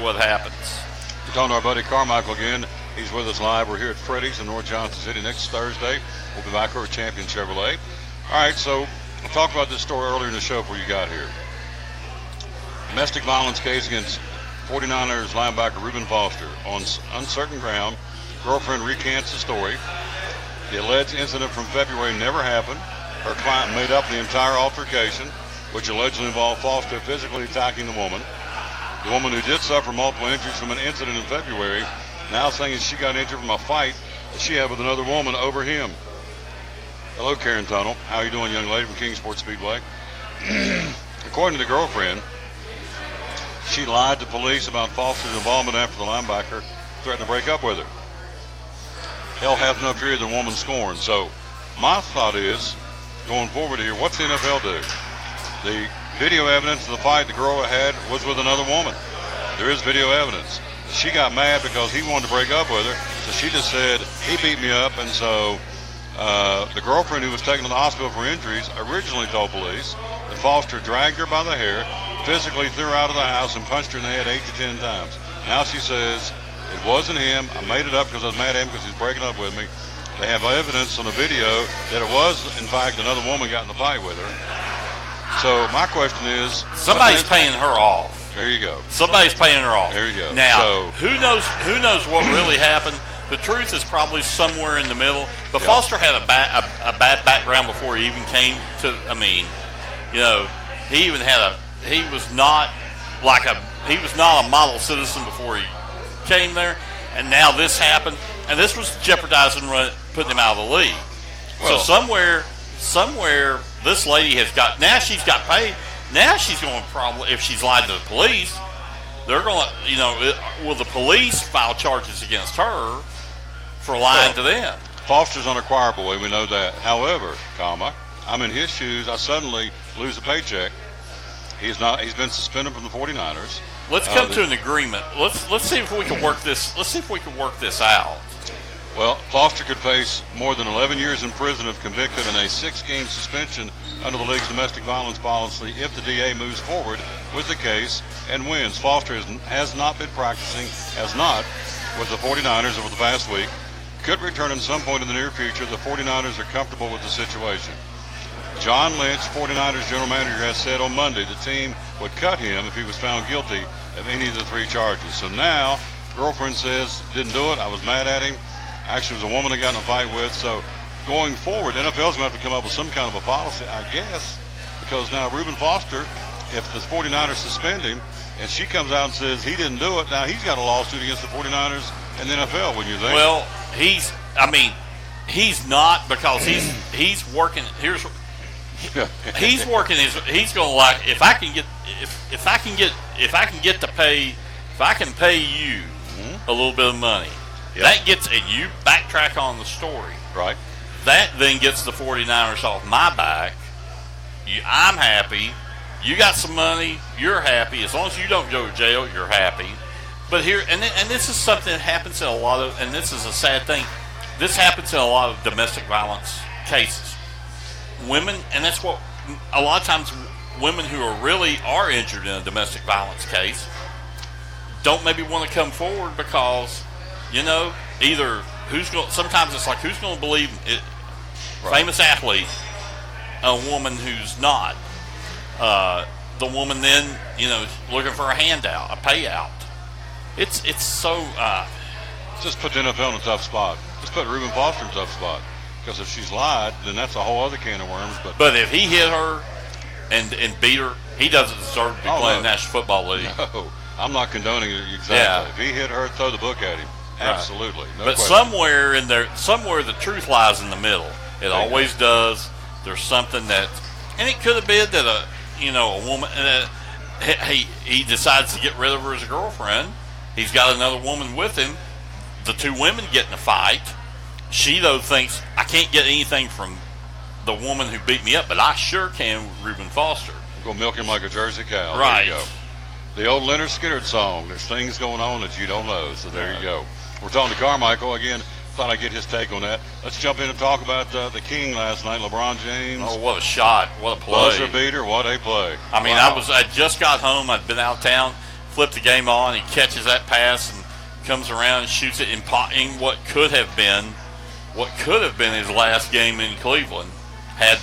what happens. We're talking to our buddy Carmichael again. He's with us live. We're here at Freddy's in North Johnson City next Thursday. We'll be back over at Champion Chevrolet. All right, so we'll talk about this story earlier in the show before you got here. Domestic violence case against 49ers linebacker Reuben Foster. On uncertain ground, girlfriend recants the story. The alleged incident from February never happened. Her client made up the entire altercation, which allegedly involved Foster physically attacking the woman. The woman who did suffer multiple injuries from an incident in February now saying she got injured from a fight that she had with another woman over him. Hello, Karen Tunnel. How are you doing, young lady from Kingsport Speedway? According to the girlfriend, she lied to police about Foster's involvement after the linebacker threatened to break up with her. Hell has no fear of the woman scorned. So my thought is, going forward here, what's the NFL do? The video evidence of the fight the girl had was with another woman. There is video evidence. She got mad because he wanted to break up with her, so she just said, he beat me up, and so the girlfriend who was taken to the hospital for injuries originally told police that Foster dragged her by the hair, physically threw her out of the house, and punched her in the head 8 to 10 times. Now she says, it wasn't him. I made it up because I was mad at him because he's breaking up with me. They have evidence on the video that it was, in fact, another woman got in the fight with her. So my question is, somebody's paying her off. There you go. Somebody's paying her off. There you go. Now, who knows what really happened? The truth is probably somewhere in the middle. But Yep. Foster had a bad background before he even came to. I mean, he was not a model citizen before he came there, and now this happened, and this was jeopardizing putting him out of the league. Well, so somewhere, this lady has got. Now she's got paid. Now she's going to probably, if she's lied to the police, they're going to, will the police file charges against her for lying to them? Foster's unacquirable, we know that. However, I'm in his shoes, I suddenly lose a paycheck. He's been suspended from the 49ers. Let's come to an agreement. Let's see if we can work this. Let's see if we can work this out. Well, Foster could face more than 11 years in prison if convicted and a 6-game suspension under the league's domestic violence policy if the DA moves forward with the case and wins. Foster has not been practicing, with the 49ers over the past week. Could return at some point in the near future. The 49ers are comfortable with the situation. John Lynch, 49ers general manager, has said on Monday the team would cut him if he was found guilty of any of the 3 charges. So now, girlfriend says, didn't do it. I was mad at him. Actually, it was a woman I got in a fight with. So going forward, NFL's going to have to come up with some kind of a policy, I guess, because now Reuben Foster, if the 49ers suspend him, and she comes out and says he didn't do it, now he's got a lawsuit against the 49ers and the NFL, wouldn't you think? Well, he's not, because he's working. He's working he's going to like, if I can pay you a little bit of money, that gets, and you backtrack on the story, right? That then gets the 49ers off my back. I'm happy. You got some money. You're happy. As long as you don't go to jail, you're happy. But here, and this is something that happens in a lot of, and this is a sad thing, this happens in a lot of domestic violence cases. Women, and that's what, a lot of times women who are injured in a domestic violence case don't maybe want to come forward because, either sometimes it's like, who's going to believe it, right. Famous athlete, a woman who's not. The woman then, looking for a handout, a payout. It's so. Just put the NFL in a tough spot. Just put Reuben Foster in a tough spot. Because if she's lied, then that's a whole other can of worms. But if he hit her and beat her, he doesn't deserve to be playing National Football League. No, I'm not condoning it exactly. Yeah. If he hit her, throw the book at him. Right. Absolutely. No but question. somewhere the truth lies in the middle. It always does. There's something that, and it could have been that a woman, he decides to get rid of her as a girlfriend. He's got another woman with him. The 2 women get in a fight. She, though, thinks, I can't get anything from the woman who beat me up, but I sure can with Reuben Foster. Go milk him like a Jersey cow. Right. There you go. The old Leonard Skinner song, there's things going on that you don't know, so there you go. We're talking to Carmichael. Again, thought I'd get his take on that. Let's jump in and talk about the King last night, LeBron James. Oh, what a shot. What a play. Buzzer beater, what a play. I mean, wow. I just got home. I'd been out of town, flipped the game on. He catches that pass and comes around and shoots it in what could have been his last game in Cleveland. Had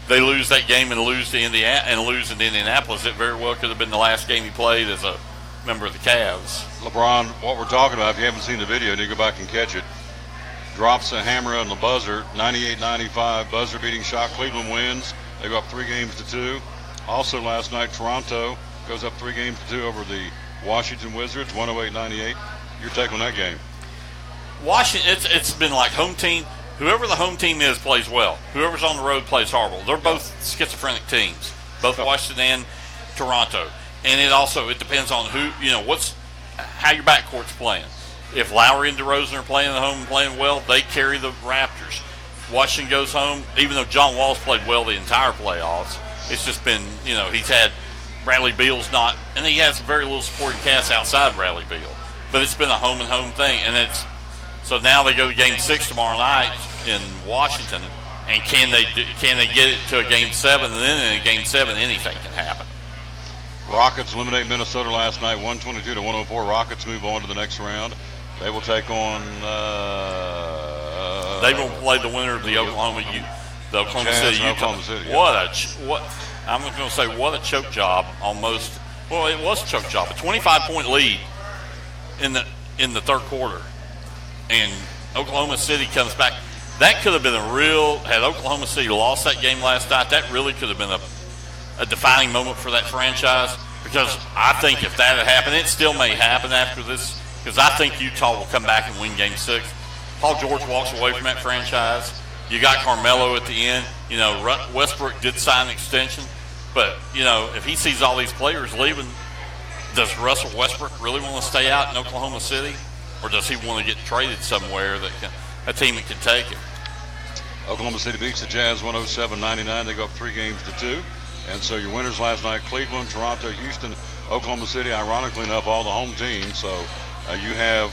they lose that game and lose to Indianapolis, it very well could have been the last game he played as a member of the Cavs. LeBron, what we're talking about, if you haven't seen the video, you need to go back and catch it. Drops a hammer on the buzzer, 98-95, buzzer-beating shot. Cleveland wins. They go up 3-2. Also last night, Toronto goes up 3-2 over the Washington Wizards, 108-98. Your take on that game? Washington, it's been like home team. Whoever the home team is plays well. Whoever's on the road plays horrible. They're both schizophrenic teams, both Washington and Toronto. And it depends on how your backcourt's playing. If Lowry and DeRozan are playing at home and playing well, they carry the Raptors. Washington goes home, even though John Wall's played well the entire playoffs. It's just been, he's had Bradley Beal's not, and he has very little supporting cast outside Bradley Beal. But it's been a home thing, and so now they go to Game 6 tomorrow night in Washington, and can they get it to a Game 7? And then in a Game 7, anything can happen. Rockets eliminate Minnesota last night, 122-104. Rockets move on to the next round. They will take on. They will play the winner of the Oklahoma City Utah. City, yeah. I'm going to say what a choke job. Almost. Well, it was a choke job. A 25-point lead in the third quarter, and Oklahoma City comes back. That could have been had Oklahoma City lost that game last night, that really could have been a defining moment for that franchise, because I think if that had happened, it still may happen after this, because I think Utah will come back and win Game 6. Paul George walks away from that franchise. You got Carmelo at the end. Westbrook did sign an extension, but, if he sees all these players leaving, does Russell Westbrook really want to stay out in Oklahoma City, or does he want to get traded somewhere a team that can take him? Oklahoma City beats the Jazz 107-99. They go up 3-2. And so your winners last night, Cleveland, Toronto, Houston, Oklahoma City, ironically enough, all the home teams. So you have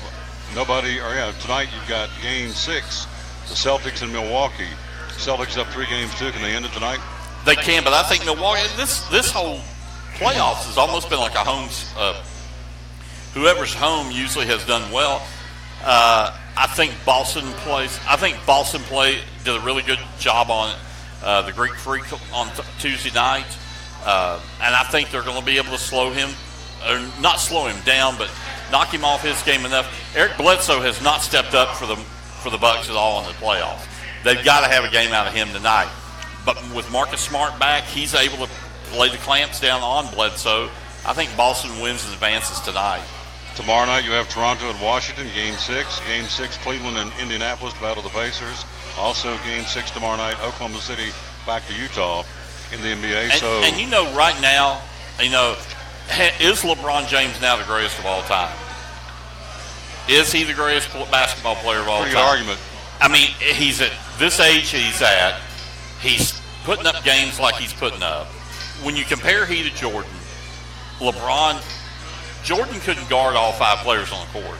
tonight you've got Game 6, the Celtics and Milwaukee. Celtics up 3-2. Can they end it tonight? They can, but I think Milwaukee, this whole playoffs has almost been like a home. Whoever's home usually has done well. I think Boston did a really good job on it. the Greek Freak on Tuesday night. And I think they're going to be able to slow him, or not slow him down, but knock him off his game enough. Eric Bledsoe has not stepped up for the Bucks at all in the playoffs. They've got to have a game out of him tonight. But with Marcus Smart back, he's able to lay the clamps down on Bledsoe. I think Boston wins and advances tonight. Tomorrow night you have Toronto and Washington, Game 6. Game 6, Cleveland and Indianapolis to battle the Pacers. Also Game 6 tomorrow night, Oklahoma City back to Utah in the NBA. And you know, right now, is LeBron James now the greatest of all time? Is he the greatest basketball player of all time? Pretty good argument. I mean, he's at this age he's at. He's putting up games like he's putting up. When you compare he to Jordan, Jordan couldn't guard all 5 players on the court.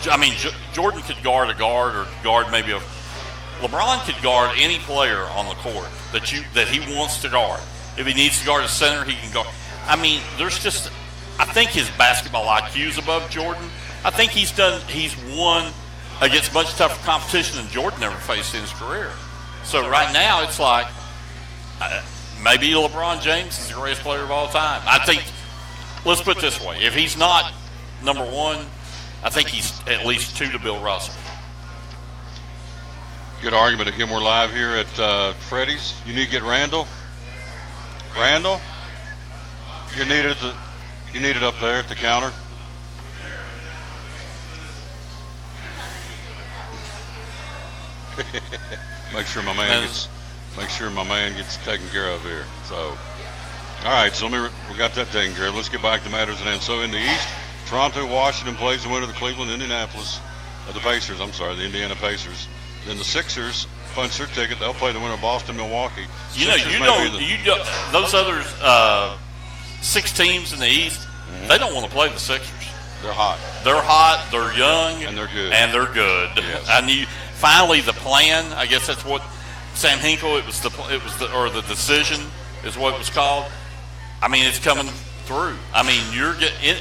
I mean, Jordan could guard a guard or guard maybe a. LeBron could guard any player on the court that he wants to guard. If he needs to guard a center, he can guard. I mean, I think his basketball IQ is above Jordan. I think he's won against much tougher competition than Jordan ever faced in his career. So right now, it's like maybe LeBron James is the greatest player of all time. I think, let's put it this way. If he's not number 1, I think he's at least 2 to Bill Russell. Good argument. Again, we're live here at Freddy's. You need to get Randall. Randall, you need it up there at the counter. Make sure my man gets taken care of here. So, all right. So we got that taken care of. Let's get back to matters at hand. So in the East, Toronto, Washington plays the winner of the Cleveland, Indianapolis, the Pacers. I'm sorry, the Indiana Pacers. Then the Sixers punch their ticket. They'll play the winner of Boston, Milwaukee. Those other 6 teams in the East, they don't want to play the Sixers. They're hot. They're hot. They're young. And they're good. Yes. Finally, the plan. I guess that's what Sam Hinkle. The decision is what it was called. I mean, it's coming through. I mean,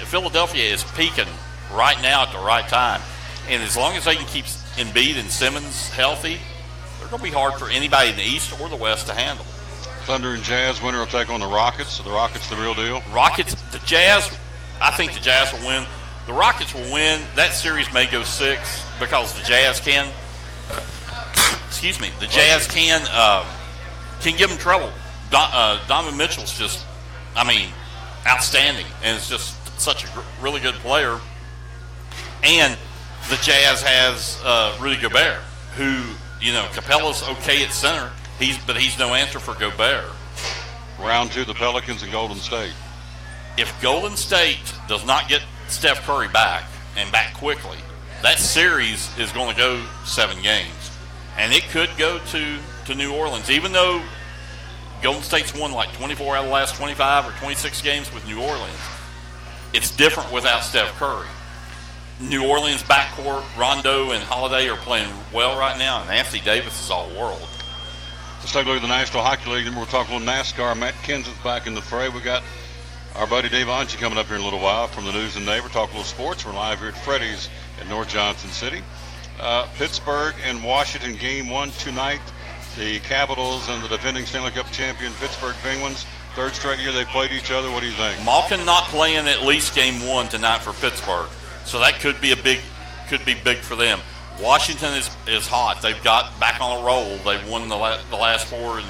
Philadelphia is peaking right now at the right time, and as long as they can keep Embiid and Simmons healthy, they're going to be hard for anybody in the East or the West to handle. Thunder and Jazz winner will take on the Rockets. So the Rockets the real deal. The Jazz. I think the Jazz will win. The Rockets will win. That series may go 6 because the Jazz can. Excuse me. The Jazz can give them trouble. Donovan Mitchell's just, outstanding, and is just such a really good player. And the Jazz has Rudy Gobert, who, Capella's okay at center, but he's no answer for Gobert. Round 2, the Pelicans and Golden State. If Golden State does not get Steph Curry back, and back quickly, that series is going to go 7 games. And it could go to New Orleans, even though Golden State's won like 24 out of the last 25 or 26 games with New Orleans. It's different without Steph Curry. New Orleans backcourt, Rondo and Holiday are playing well right now, and Anthony Davis is all world. Let's take a look at the National Hockey League. Then we'll talk a little NASCAR. Matt Kenseth's back in the fray. We got our buddy Dave Onchi coming up here in a little while from the News and Neighbor. Talk a little sports. We're live here at Freddy's in North Johnson City. Pittsburgh and Washington Game 1 tonight. The Capitals and the defending Stanley Cup champion Pittsburgh Penguins. 3rd straight year they played each other. What do you think? Malkin not playing at least Game 1 tonight for Pittsburgh, so that could be big for them. Washington is hot. They've got back on a roll. They've won the last 4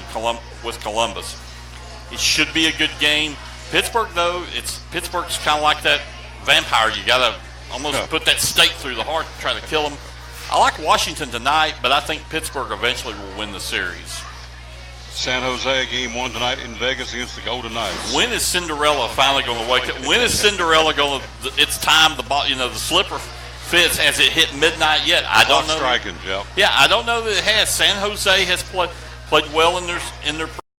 with Columbus. It should be a good game. Pittsburgh, though, Pittsburgh's kind of like that vampire. You got to almost put that stake through the heart to try to kill them. I like Washington tonight, but I think Pittsburgh eventually will win the series. San Jose Game 1 tonight in Vegas against the Golden Knights. When is Cinderella finally going to wake up? When is Cinderella going to? It's time. The slipper fits. Has it hit midnight yet? I don't know. Striking, yeah. Yeah, I don't know that it has. San Jose has played well in their